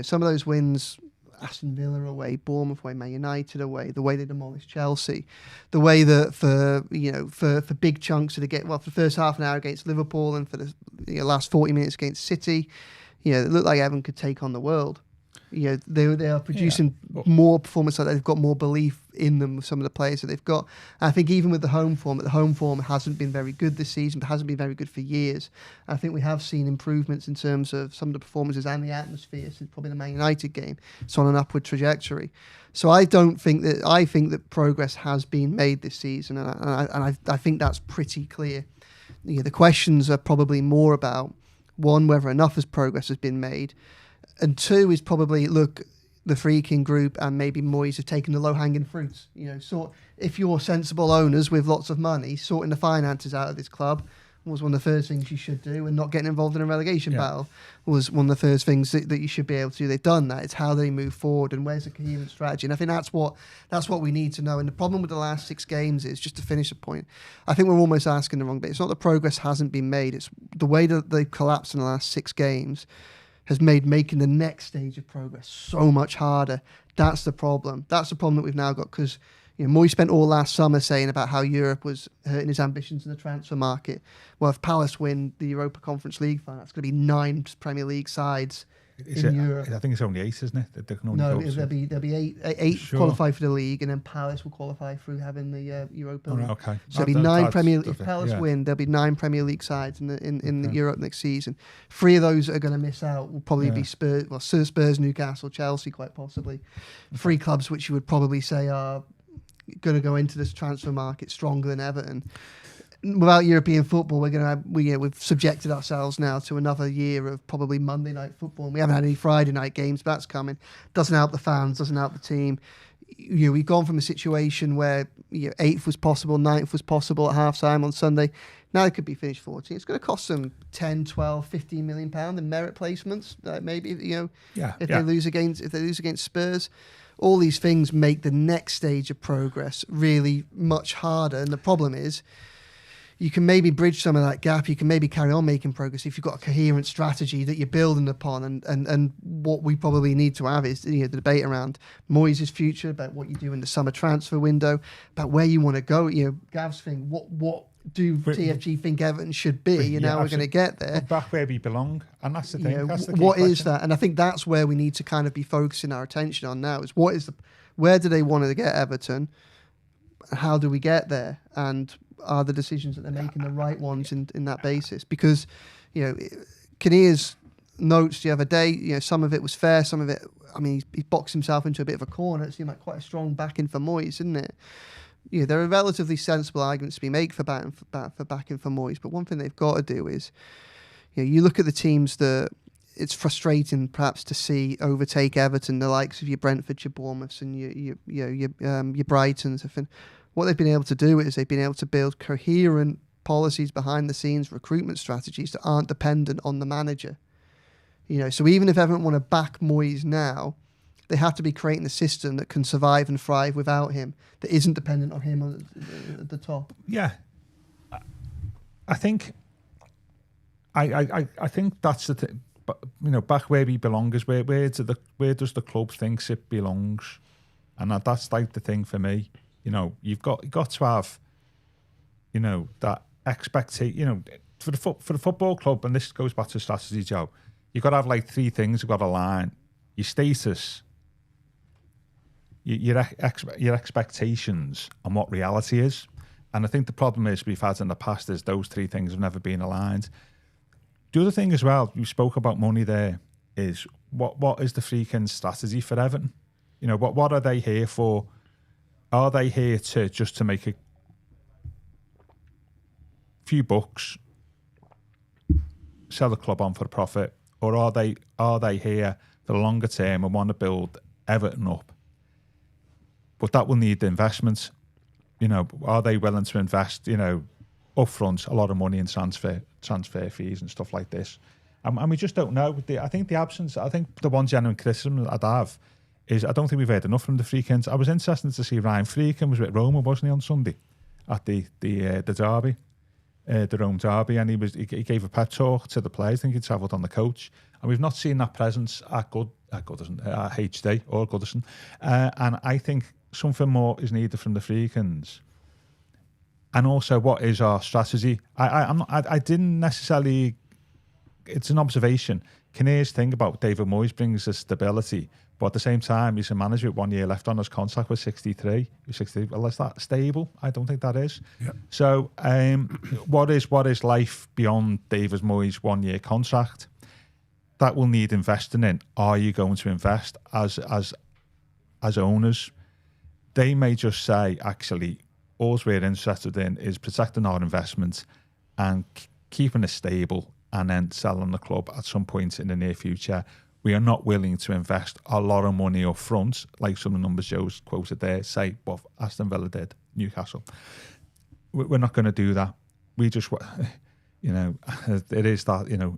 B: Some of those wins, Aston Villa away, Bournemouth away, Man United away, the way they demolished Chelsea, the way that for big chunks of the game, for the first half an hour against Liverpool and for the last 40 minutes against City, it looked like Everton could take on the world. They are producing more performance like that. They've got more belief in them with some of the players that they've got. And I think even with the home form hasn't been very good this season, but hasn't been very good for years. I think we have seen improvements in terms of some of the performances and the atmosphere since probably the Man United game. It's on an upward trajectory. So I think that progress has been made this season, and I think that's pretty clear. The questions are probably more about, one, whether enough progress has been made, and two is probably, look, the Freaking Group and maybe Moyes have taken the low-hanging fruits. If you're sensible owners with lots of money, sorting the finances out of this club was one of the first things you should do, and not getting involved in a relegation battle was one of the first things that you should be able to do. They've done that. It's how they move forward and where's the coherent strategy. And I think that's what we need to know. And the problem with the last 6 games is, just to finish the point, I think we're almost asking the wrong bit. It's not that progress hasn't been made. It's the way that they've collapsed in the last 6 games has made making the next stage of progress so much harder. That's the problem. That's the problem that we've now got, because Moyes spent all last summer saying about how Europe was hurting his ambitions in the transfer market. Well, if Palace win the Europa Conference League final, that's going to be 9 Premier League sides in Europe.
C: I think it's only 8, isn't it? That they can only
B: there'll be 8
C: sure.
B: qualify for the league, and then Palace will qualify through having the Europa League.
C: Okay.
B: So there'll be 9 Premier. If Palace win, there'll be 9 Premier League sides in Europe next season. 3 of those that are going to miss out will probably be Spurs, Newcastle, Chelsea, quite possibly. 3 clubs which you would probably say are going to go into this transfer market stronger than Everton. Without European football, we've subjected ourselves now to another year of probably Monday night football, and we haven't had any Friday night games, but that's coming. Doesn't help the fans, doesn't help the team. We've gone from a situation where 8th was possible, 9th was possible at half time on Sunday. Now it could be finished 14th. It's going to cost them 10, 12, 15 million pound in merit placements. Maybe if they lose against Spurs. All these things make the next stage of progress really much harder. And the problem is, you can maybe bridge some of that gap. You can maybe carry on making progress if you've got a coherent strategy that you're building upon. And what we probably need to have is the debate around Moyes' future, about what you do in the summer transfer window, about where you want to go. Gav's thing, what do TFG think Everton should be? We're going to get there.
C: Back where we belong. And that's the thing. That's the key
B: what
C: question.
B: Is that? And I think that's where we need to kind of be focusing our attention on now, is where do they want to get Everton? How do we get there? And are the decisions that they're making the right ones in that basis? Because, Kinnear's notes the other day. You know, some of it was fair, some of it. I mean, he boxed himself into a bit of a corner. It seemed like quite a strong backing for Moyes, didn't it? You know, there are relatively sensible arguments to be made for backing for Moyes, but one thing they've got to do is, you know, you look at the teams that it's frustrating perhaps to see overtake Everton, the likes of your Brentford, your Bournemouths, and your Brightons. I think what they've been able to do is they've been able to build coherent policies behind the scenes, recruitment strategies that aren't dependent on the manager. You know, so even if everyone want to back Moyes now, they have to be creating a system that can survive and thrive without him, that isn't dependent on him at the top.
C: Yeah, I think that's the thing. But you know, back where he belongs is where does the club think it belongs, and that's like the thing for me. You know, you've got to have, you know, that expectation. You know, for the football club, and this goes back to strategy, Joe. You've got to have like three things you've got to align: your status, your expectations, and what reality is. And I think the problem is we've had in the past is those three things have never been aligned. The other thing as well, you spoke about money there, is what is the freaking strategy for Everton? You know, what are they here for? Are they here to make a few bucks, sell the club on for a profit, or are they here for the longer term and want to build Everton up? But that will need the investment. You know, are they willing to invest, you know, upfront a lot of money in transfer fees and stuff like this? And we just don't know. I think the one genuine criticism I'd have is I don't think we've heard enough from the Freakins. I was interested to see Ryan Freakin was with Roma, wasn't he, on Sunday at the derby, the Rome derby, and he gave a pep talk to the players. I think he travelled on the coach, and we've not seen that presence at Goodison, at HD or Goodison, and I think something more is needed from the Freakins. And also, what is our strategy? I didn't necessarily. It's an observation. Kinnear's thing about David Moyes brings us stability, but at the same time, he's a manager with 1 year left on his contract with 63. Well, is that stable? I don't think that is.
A: Yep.
C: So, what is life beyond David Moyes' 1 year contract? That will need investing in. Are you going to invest as owners? They may just say, actually, all we're interested in is protecting our investment and keeping it stable and then selling the club at some point in the near future. We are not willing to invest a lot of money up front, like some of the numbers Joe's quoted there, say what Aston Villa did, Newcastle. We're not going to do that. We just, you know, it is that, you know,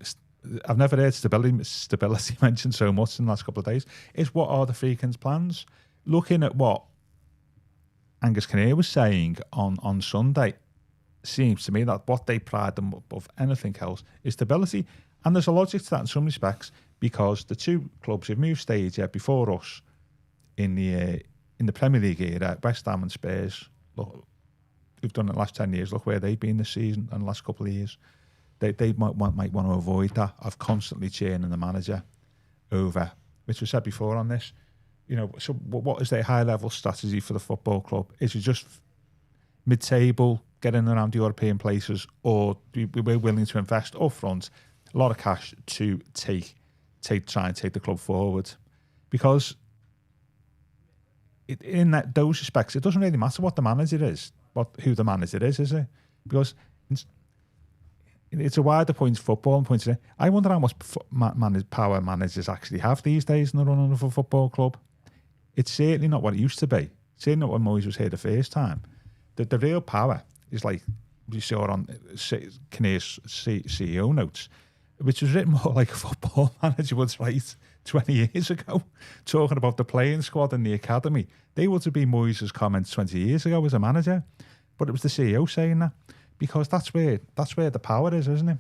C: I've never heard stability mentioned so much in the last couple of days. Is what are the Freakins' plans? Looking at what Angus Kinnear was saying on Sunday, seems to me that what they pride them above anything else is stability. And there's a logic to that in some respects, because the two clubs who've moved stage before us in the Premier League era, West Ham and Spurs, look, who've done it the last 10 years, look where they've been this season and the last couple of years. They might want to avoid that of constantly churning the manager over, which was said before on this. You know, so what is their high-level strategy for the football club? Is it just mid-table, getting around European places, or we're willing to invest up front a lot of cash to try and take the club forward? Because in those respects, it doesn't really matter what the manager is, who the manager is it? Because it's a wider point of football and point of I wonder how much power managers actually have these days in the running of a football club. It's certainly not what it used to be. Certainly not when Moyes was here the first time. The real power is like we saw on Kinnear's CEO notes, which was written more like a football manager would write 20 years ago, talking about the playing squad and the academy. They would have been Moyes' comments 20 years ago as a manager, but it was the CEO saying that, because that's where the power is, isn't it?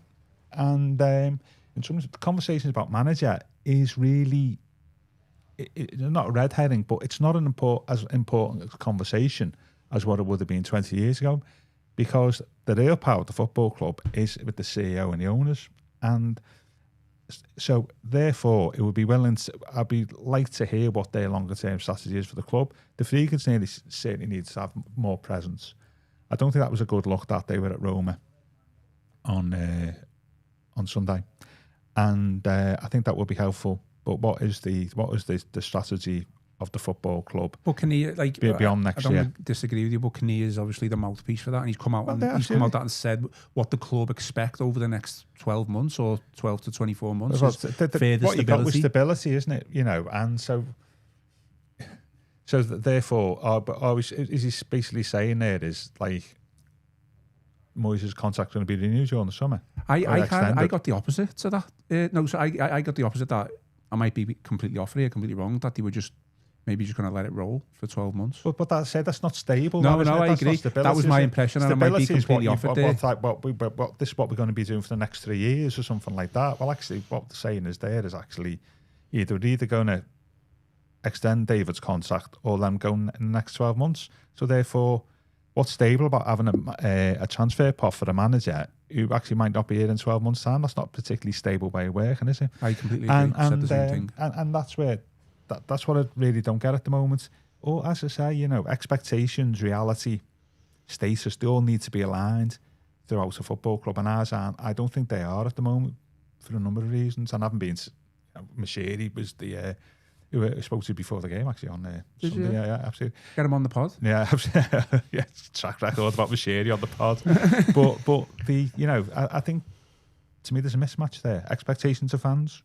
C: And in terms of the conversations about manager is really not a red herring, but it's not as important a conversation as what it would have been 20 years ago, because the real power of the football club is with the CEO and the owners. And so therefore it would be I'd be like to hear what their longer term strategy is for the club. The Freakins certainly need to have more presence. I don't think that was a good look that they were at Roma on Sunday. and I think that would be helpful. But what is the strategy of the football club?
A: But Kinnear, like
C: beyond next
A: year, I
C: year?
A: don't disagree with you, but Kinnear is obviously the mouthpiece for that, and he's come out
C: Well,
A: and said what the club expect over the next 12 months or 12 to 24 months.
C: Well,
A: is further
C: what you got with
A: stability.
C: stability, isn't it? You know, and so therefore, is he basically saying there is like Moyes' contract going to be renewed during the summer?
A: I got the opposite to that. No, so I got the opposite that I might be completely off here, completely wrong, that they were maybe just going to let it roll for 12 months.
C: But that said, that's not stable.
A: No,
C: I
A: agree. That was my impression, and I might be completely off it there.
C: This is what we're going to be doing for the next 3 years or something like that. Well, actually, what they're saying is actually either going to extend David's contract or them going in the next 12 months. So therefore, what's stable about having a transfer pot for a manager who actually might not be here in 12 months' time? That's not a particularly stable way of working, is it?
A: I completely agree. Said the same thing.
C: And that's where that's what I really don't get at the moment. Or as I say, you know, expectations, reality, status, they all need to be aligned throughout a football club, and ours aren't. I don't think they are at the moment for a number of reasons. And I haven't been. Mashiri was the who I spoke to before the game actually on Sunday. Yeah, absolutely.
A: Get him on the pod.
C: Yeah, yeah. Track record about Mashiri on the pod. but I think to me there's a mismatch there. Expectations of fans,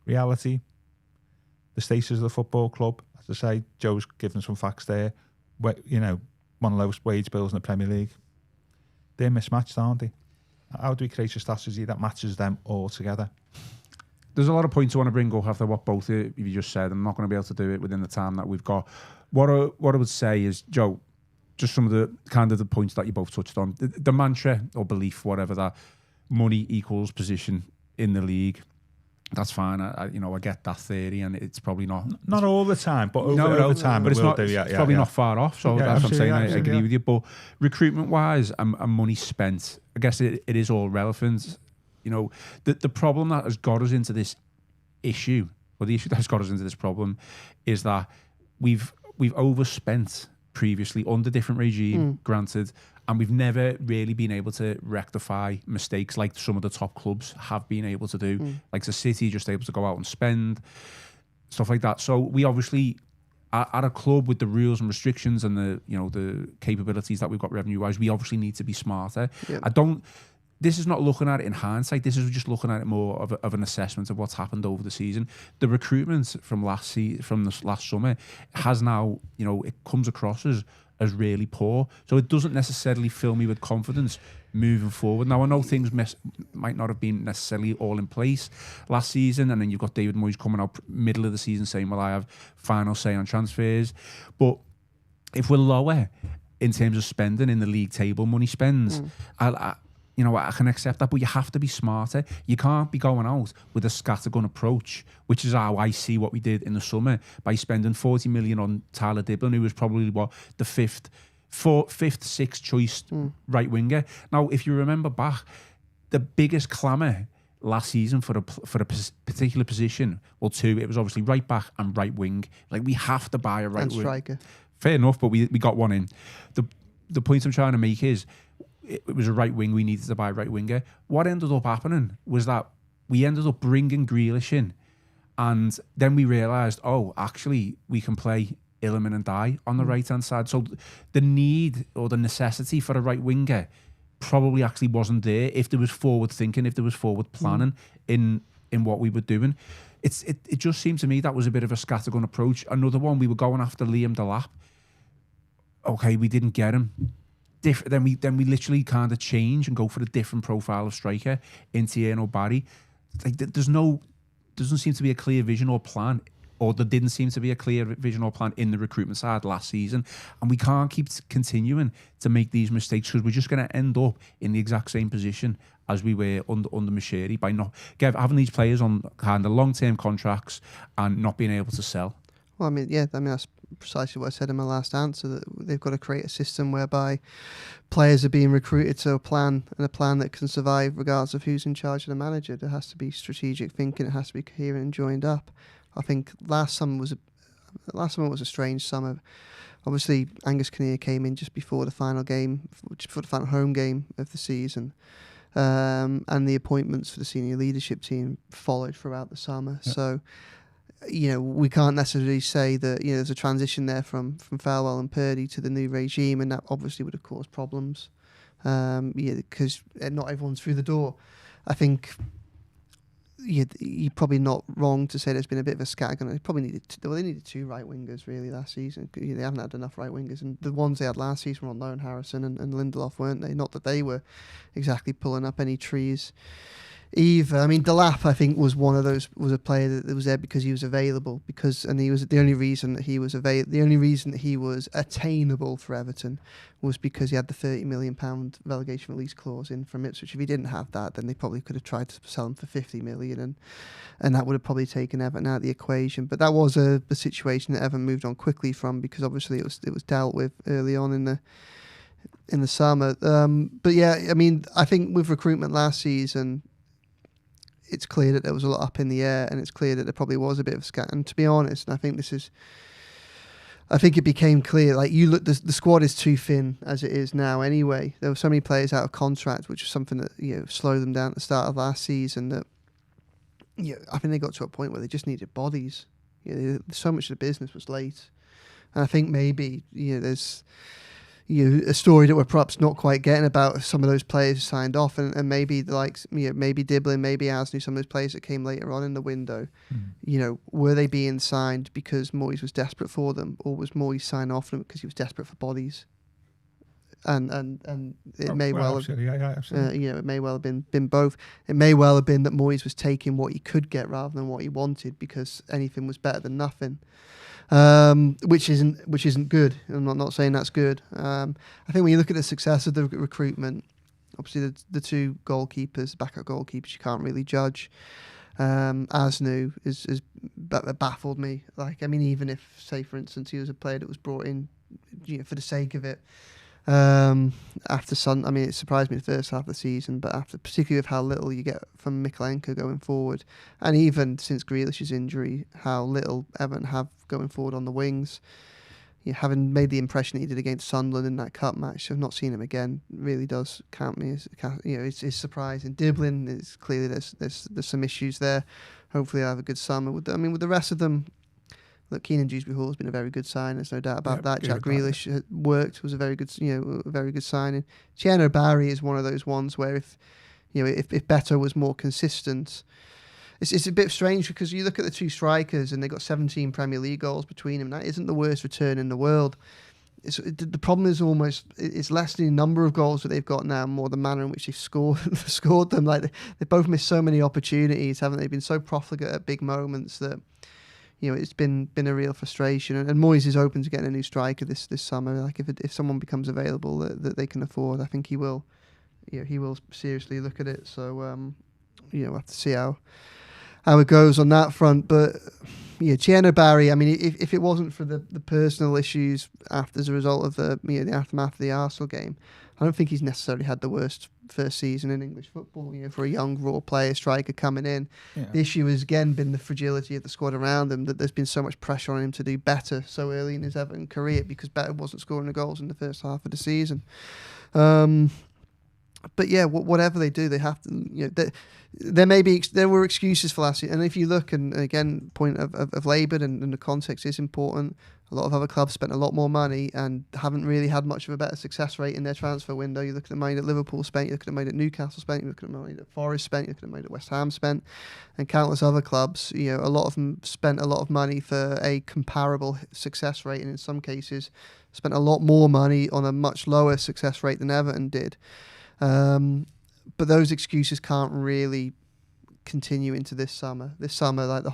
C: reality, the status of the football club. As I say, Joe's given some facts there. One of the lowest wage bills in the Premier League. They're mismatched, aren't they? How do we create a strategy that matches them all together?
A: There's a lot of points I want to bring up after what both of you just said. I'm not going to be able to do it within the time that we've got. What I would say is, Joe, just some of the points that you both touched on. The mantra or belief, whatever, that money equals position in the league. That's fine. I get that theory, and it's probably not
C: all the time, but over time,
A: but it's probably not far off. So that's what I'm saying. I agree with you. But recruitment wise and money spent, I guess it is all relevant. You know, the problem that has got us into this issue, or the issue that has got us into this problem, is that we've overspent previously under different regime, granted, and we've never really been able to rectify mistakes like some of the top clubs have been able to do. Like the City, just able to go out and spend, stuff like that. So we obviously, at a club with the rules and restrictions and the capabilities that we've got revenue-wise, we obviously need to be smarter. Yep. This is not looking at it in hindsight. This is just looking at it more of an assessment of what's happened over the season. The recruitment from this last summer has now, it comes across as really poor. So it doesn't necessarily fill me with confidence moving forward. Now, I know things might not have been necessarily all in place last season, and then you've got David Moyes coming out middle of the season saying, well, I have final say on transfers. But if we're lower in terms of spending in the league table, money spends, I can accept that, but you have to be smarter. You can't be going out with a scattergun approach, which is how I see what we did in the summer by spending 40 million on Tyler Dibblin, who was probably the fifth, sixth choice right winger. Now, if you remember back, the biggest clamour last season for a particular position, well, two, it was obviously right back and right wing. Like, we have to buy a right wing.
B: Striker.
A: Fair enough, but we got one in. The point I'm trying to make is, it was a right wing, we needed to buy a right winger. What ended up happening was that we ended up bringing Grealish in, and then we realised, actually, we can play Illiman and Dye on the right-hand side. So the need or the necessity for a right winger probably actually wasn't there if there was forward thinking, if there was forward planning in what we were doing. It just seemed to me that was a bit of a scattergun approach. Another one, we were going after Liam Delap. Okay, we didn't get him. Then we literally kind of change and go for a different profile of striker in Tierno Barry. Like, doesn't seem to be a clear vision or plan, or there didn't seem to be a clear vision or plan in the recruitment side last season, and we can't keep continuing to make these mistakes because we're just going to end up in the exact same position as we were under Mashiri by not having these players on kind of long-term contracts and not being able to sell.
B: Well, that's precisely what I said in my last answer, that they've got to create a system whereby players are being recruited to a plan that can survive regardless of who's in charge of the manager. There has to be strategic thinking, it has to be coherent and joined up. I think last summer was a strange summer. Obviously, Angus Kinnear came in just before the final game, for the final home game of the season. and the appointments for the senior leadership team followed throughout the summer.
C: Yeah.
B: So, we can't necessarily say that there's a transition there from Farwell and Purdy to the new regime, and that obviously would have caused problems. Because not everyone's through the door. I think you're probably not wrong to say there's been a bit of a scattergun. They probably needed 2 right wingers really last season. They haven't had enough right wingers, and the ones they had last season were on loan, Harrison and Lindelof, weren't they? Not that they were exactly pulling up any trees either. I mean, Delap, I think, was a player that was there because he was available, and he was the only reason that he was the only reason that he was attainable for Everton was because he had the £30 million relegation release clause in from Ipswich. If he didn't have that, then they probably could have tried to sell him for 50 million, and that would have probably taken Everton out of the equation. But that was a situation that Everton moved on quickly from, because obviously it was dealt with early on in the summer. But yeah, I mean, I think with recruitment last season, it's clear that there was a lot up in the air, and it's clear that there probably was a bit of a scat. And to be honest, I think it became clear. Like, you look, the squad is too thin as it is now. Anyway, there were so many players out of contract, which was something that slowed them down at the start of last season. That I think they got to a point where they just needed bodies. So much of the business was late, and I think maybe there's a story that we're perhaps not quite getting about some of those players who signed off, and maybe maybe Diblin, maybe Asnu, some of those players that came later on in the window. Were they being signed because Moyes was desperate for them, or was Moyes signing off them because he was desperate for bodies? And it may well have, it may well have been both. It may well have been that Moyes was taking what he could get rather than what he wanted, because anything was better than nothing. Which isn't good. I'm not saying that's good. I think when you look at the success of the recruitment, obviously the 2 goalkeepers, backup goalkeepers, you can't really judge. Asnu is baffled me. Like, I mean, even if, say, for instance, he was a player that was brought in for the sake of it, after I mean, it surprised me the first half of the season, but particularly with how little you get from Mikalenko going forward, and even since Grealish's injury, how little Everton have going forward on the wings. Having made the impression that he did against Sunderland in that cup match, I've not seen him again. Really does count me as it's surprising. Diblin is clearly there's some issues there. Hopefully, I'll have a good summer with the rest of them. Look, Keenan Dewsbury Hall has been a very good sign. There's no doubt about that. Jack Grealish was a very good, a very good signing. Tieno Barry is one of those ones where if Beto was more consistent, it's a bit strange, because you look at the 2 strikers and they got 17 Premier League goals between them. That isn't the worst return in the world. The problem is it's less the number of goals that they've got now, more the manner in which they've scored them. Like, they both missed so many opportunities, haven't they? Been so profligate at big moments that it's been a real frustration. And Moyes is open to getting a new striker this summer. Like, if someone becomes available that they can afford, I think he will. He will seriously look at it. So we'll have to see how it goes on that front. But Tieno Barry, I mean, if it wasn't for the personal issues as a result of the aftermath of the Arsenal game, I don't think he's necessarily had the worst first season in English football. For a young raw player striker coming in, the issue has again been the fragility of the squad around him. That there's been so much pressure on him to do better so early in his Everton career, because Beto wasn't scoring the goals in the first half of the season. But yeah, whatever they do, they have to. There were excuses for last year, and if you look, and again, point of Labour and the context is important. A lot of other clubs spent a lot more money and haven't really had much of a better success rate in their transfer window. You look at the money that Liverpool spent, you look at the money that Newcastle spent, you look at the money that Forest spent, you look at the money that West Ham spent, and countless other clubs. A lot of them spent a lot of money for a comparable success rate, and in some cases, spent a lot more money on a much lower success rate than Everton did. But those excuses can't really continue into this summer. This summer, like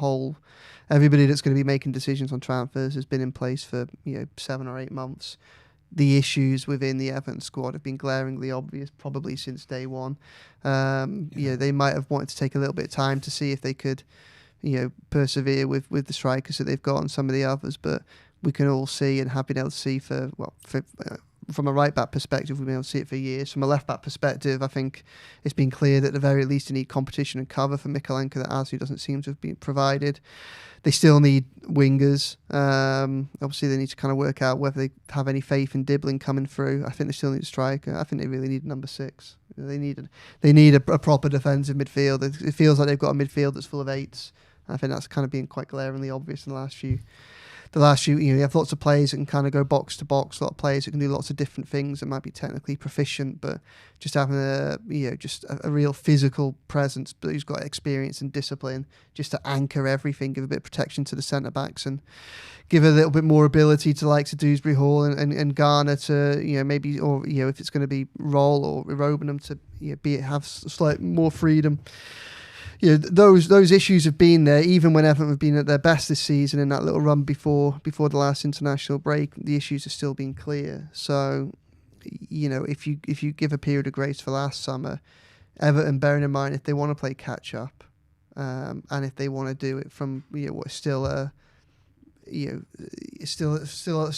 B: everybody that's going to be making decisions on transfers has been in place for 7 or 8 months. The issues within the Everton squad have been glaringly obvious, probably since day one. They might have wanted to take a little bit of time to see if they could, persevere with the strikers that they've got and some of the others. But we can all see and have been able to see for from a right back perspective, we've been able to see it for years. From a left back perspective, I think it's been clear that at the very least they need competition and cover for Mikalenko that Azu doesn't seem to have been provided. They still need wingers. Obviously, they need to kind of work out whether they have any faith in Dibbling coming through. I think they still need a striker. I think they really need number 6. They need a proper defensive midfield. It feels like they've got a midfield that's full of 8s. I think that's kind of been quite glaringly obvious in the last few, you have lots of players that can kind of go box to box, a lot of players that can do lots of different things that might be technically proficient, but just having a real physical presence, but who's got experience and discipline just to anchor everything, give a bit of protection to the centre backs and give a little bit more ability to the likes of Dewsbury Hall and Garner to, maybe, or, if it's going to be Roll or Irobenham to, have slightly more freedom. Those issues have been there even when Everton have been at their best this season. In that little run before the last international break, the issues have still been clear. So, if you give a period of grace for last summer, Everton, bearing in mind if they want to play catch up, and if they want to do it from what's still a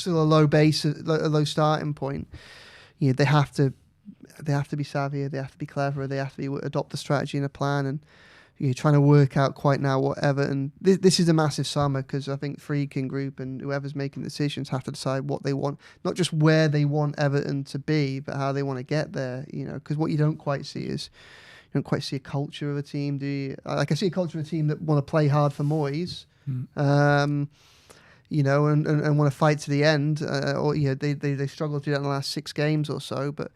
B: low base, a low starting point, they have to be savvier, they have to be cleverer, they have to adopt a strategy and a plan, and you're trying to work out quite now what Everton. This is a massive summer because I think Friedkin Group and whoever's making decisions have to decide what they want, not just where they want Everton to be, but how they want to get there. Because what you don't quite see is you don't quite see a culture of a team, do you? Like I see a culture of a team that want to play hard for Moyes, and want to fight to the end. They struggled to do that in the last 6 games or so, but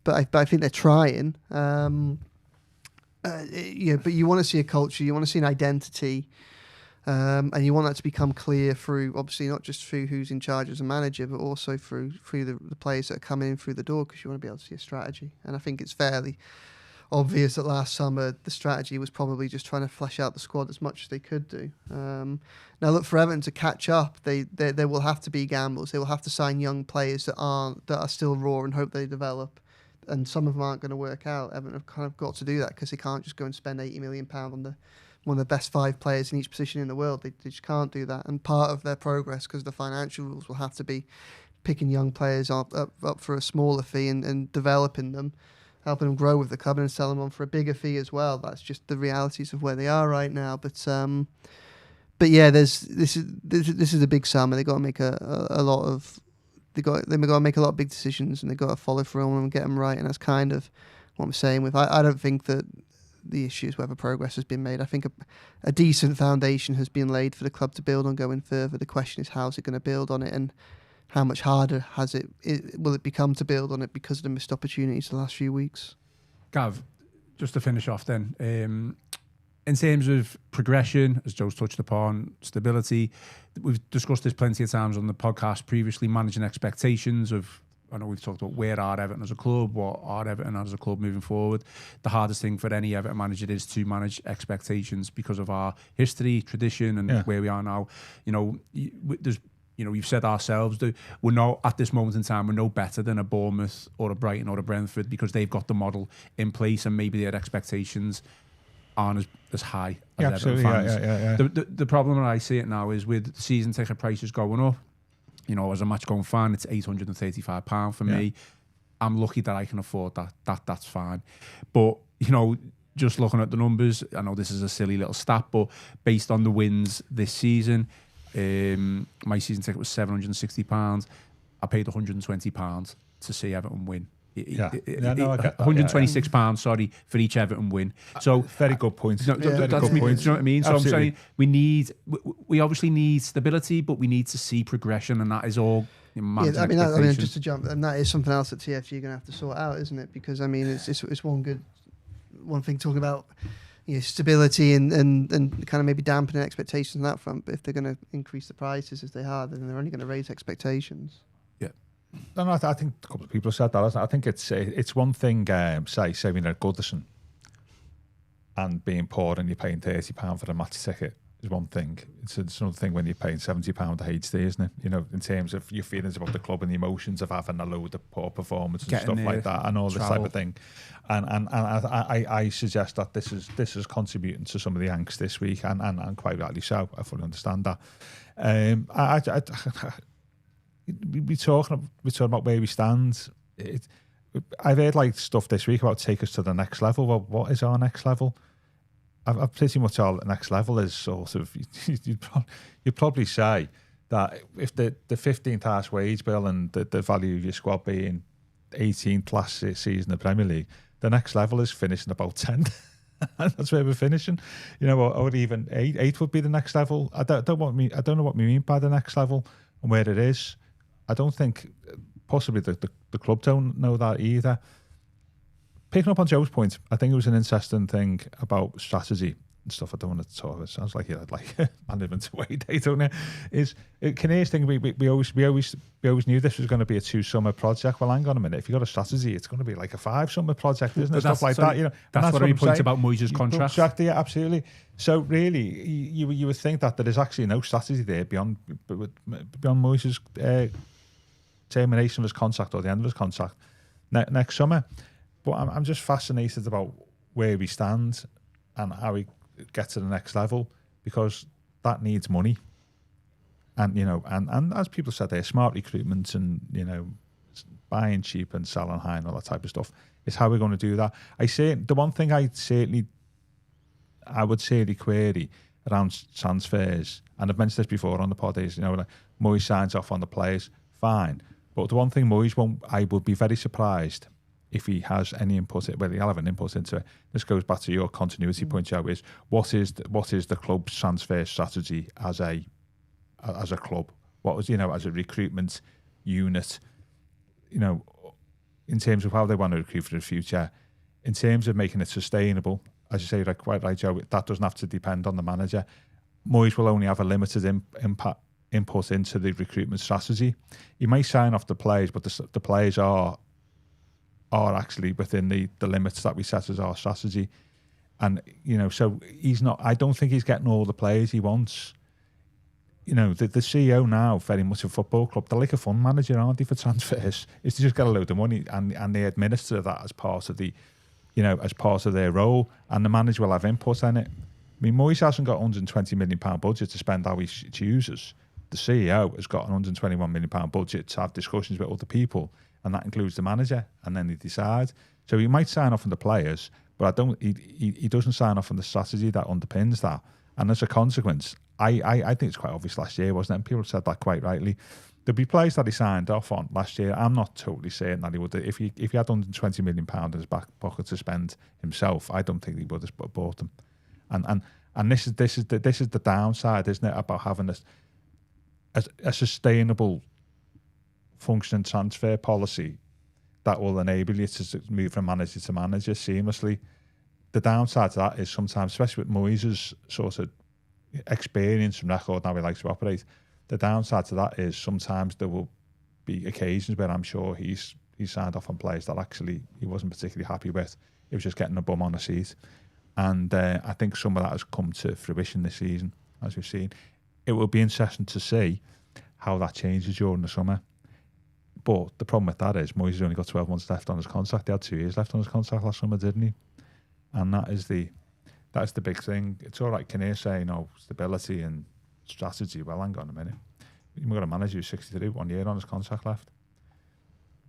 B: I think they're trying. But you want to see a culture, you want to see an identity, and you want that to become clear through, obviously, not just through who's in charge as a manager, but also through the players that are coming in through the door, because you want to be able to see a strategy. And I think it's fairly obvious that last summer the strategy was probably just trying to flesh out the squad as much as they could do. Now, look, for Everton to catch up, they will have to be gambles. They will have to sign young players that are still raw and hope they develop. And some of them aren't going to work out. Everton have kind of got to do that because they can't just go and spend £80 million on one of the best 5 players in each position in the world. They just can't do that. And part of their progress, because the financial rules will have to be picking young players up for a smaller fee and developing them, helping them grow with the club and selling them on for a bigger fee as well. That's just the realities of where they are right now. But yeah, this is a big summer. They've got to make a lot of. They've got to make a lot of big decisions, and they've got to follow through on them and get them right. And that's kind of what I'm saying. I don't think that the issue is whether progress has been made. I think a decent foundation has been laid for the club to build on going further. The question is, how's it going to build on it, and how much harder will it become to build on it because of the missed opportunities the last few weeks?
A: Gav, just to finish off then, in terms of progression, as Joe's touched upon, stability, we've discussed this plenty of times on the podcast previously, managing expectations of, I know we've talked about where are Everton as a club, what are Everton as a club moving forward. The hardest thing for any Everton manager is to manage expectations because of our history, tradition, and where we are now. We've said ourselves that at this moment in time, we're no better than a Bournemouth or a Brighton or a Brentford because they've got the model in place and maybe their expectations aren't as high as Everton fans. The problem that I see it now is with season ticket prices going up. As a match going fan, it's £835 for me. I'm lucky that I can afford that. That's fine. But just looking at the numbers, I know this is a silly little stat, but based on the wins this season, my season ticket was £760. I paid £120 to see Everton win.
C: I get that.
A: £126, sorry, for each Everton win. So
C: very good point.
A: That's me. Do you know what I mean? So
C: Absolutely.
A: I'm saying we obviously need stability, but we need to see progression, and that is all.
B: I mean, just to jump, and that is something else that TFG are going to have to sort out, isn't it? Because it's one thing talking about stability and kind of maybe dampening expectations on that front. But if they're going to increase the prices as they are, then they're only going to raise expectations.
C: No, I think a couple of people have said that, hasn't it? I think it's one thing, say saving at Goodison and being poor and you're paying £30 for a match ticket is one thing. It's another thing when you're paying £70 at HD, isn't it? In terms of your feelings about the club and the emotions of having a load of poor performance and stuff like that and all this type of thing. And I suggest that this is contributing to some of the angst this week and quite rightly so. I fully understand that. we talking about where we stand. I've heard like stuff this week about take us to the next level. Well, what is our next level? I've pretty much our next level is sort of you'd probably say that if the 15th highest wage bill and the value of your squad being 18th last season in the Premier League, the next level is finishing about 10th. That's where we're finishing, or even eight would be the next level. I don't know what we mean by the next level and where it is. I don't think possibly the club don't know that either. Picking up on Joe's point, I think it was an interesting thing about strategy and stuff. I don't want to talk. It sounds like you had like management away day, don't it? Is Kinnear's thing? We always knew this was going to be a 2-summer project. Well, hang on a minute. If you got a strategy, it's going to be like a 5-summer project, isn't it? Stuff like that.
A: That's what he points about Moyes' contract.
C: Exactly, yeah, absolutely. So really, you would think that there is actually no strategy there beyond Moyes' termination of his contract or the end of his contract next summer. But I'm just fascinated about where we stand and how we get to the next level, because that needs money. And and as people said, they're smart recruitment and buying cheap and selling high and all that type of stuff is how we're going to do that. The one thing I would certainly query around transfers, and I've mentioned this before on the pod, is like Moyes signs off on the players, fine. But the one thing Moyes won't, I would be very surprised if he has any input, he'll have an input into it. This goes back to your continuity point, Joe, is what is the club's transfer strategy as a club? What was, as a recruitment unit, in terms of how they want to recruit for the future, in terms of making it sustainable, as you say, like quite right, Joe, that doesn't have to depend on the manager. Moyes will only have a limited input into the recruitment strategy. He may sign off the players, but the players are actually within the limits that we set as our strategy. And, so he's not, I don't think he's getting all the players he wants. The CEO now, very much a football club, they're like a fund manager, aren't they, for transfers? Is to just get a load of money and they administer that as part of as part of their role, and the manager will have input in it. I mean, Moyes hasn't got £120 million budget to spend how he chooses. The CEO has got an £121 million budget to have discussions with other people, and that includes the manager, and then he decides. So he might sign off on the players, but he doesn't sign off on the strategy that underpins that. And as a consequence, I think it's quite obvious last year, wasn't it? And people said that quite rightly. There'd be players that he signed off on last year. I'm not totally certain that he would. If he had £120 million in his back pocket to spend himself, I don't think he would have bought them. And this is the downside, isn't it, about having a sustainable functioning transfer policy that will enable you to move from manager to manager seamlessly. The downside to that is sometimes, especially with Moyes' sort of experience and record and how he likes to operate, the downside to that is sometimes there will be occasions where I'm sure he's signed off on players that actually he wasn't particularly happy with. It was just getting a bum on a seat. And I think some of that has come to fruition this season, as we've seen. It will be interesting to see how that changes during the summer. But the problem with that is Moyes has only got 12 months left on his contract. He had 2 years left on his contract last summer, didn't he? And that's the big thing. It's all right, Kinnear saying, stability and strategy. Well, hang on a minute. You've got a manager who's 63, 1 year on his contract left.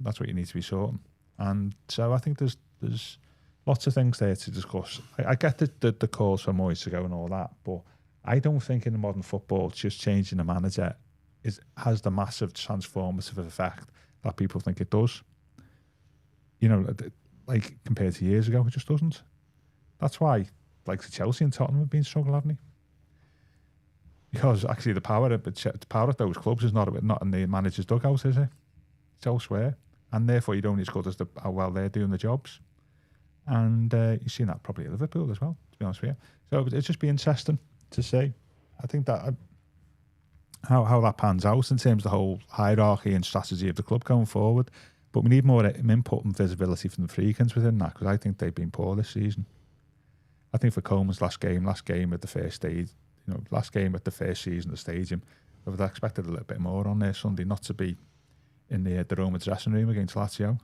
C: That's what you need to be sorting. And so I think there's lots of things there to discuss. I get the calls for Moyes to go and all that, but I don't think in the modern football just changing the manager has the massive transformative effect that people think it does. Like compared to years ago, it just doesn't. That's why, like the Chelsea and Tottenham have been struggling, haven't they? Because actually the power of those clubs is not in the manager's dugout, is it? It's elsewhere. And therefore you're only as good as how well they're doing the jobs. And you've seen that probably at Liverpool as well, to be honest with you. So it'd just be interesting to see. I think that how that pans out in terms of the whole hierarchy and strategy of the club going forward. But we need more input and visibility from the Freakins within that, because I think they've been poor this season. I think for Coleman's last game at the first stage, last game at the first season at the Stadium, I would have expected a little bit more on there Sunday, not to be in the Roma dressing room against Lazio.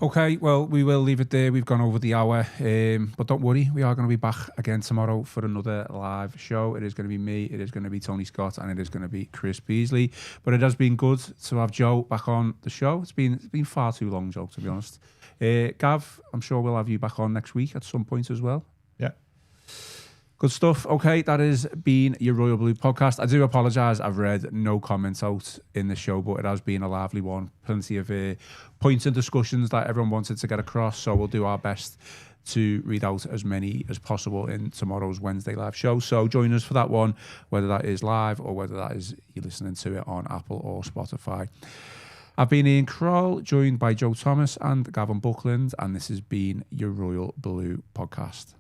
A: Okay, well, we will leave it there. We've gone over the hour. But don't worry, we are going to be back again tomorrow for another live show. It is going to be me, it is going to be Tony Scott, and it is going to be Chris Beasley. But it has been good to have Joe back on the show. It's been far too long, Joe, to be honest. Gav, I'm sure we'll have you back on next week at some point as well.
C: Yeah.
A: Good stuff. Okay, that has been your Royal Blue podcast. I do apologise. I've read no comments out in the show, but it has been a lively one. Plenty of points and discussions that everyone wanted to get across. So we'll do our best to read out as many as possible in tomorrow's Wednesday live show. So join us for that one, whether that is live or whether that is you listening to it on Apple or Spotify. I've been Ian Croll, joined by Joe Thomas and Gavin Buckland, and this has been your Royal Blue podcast.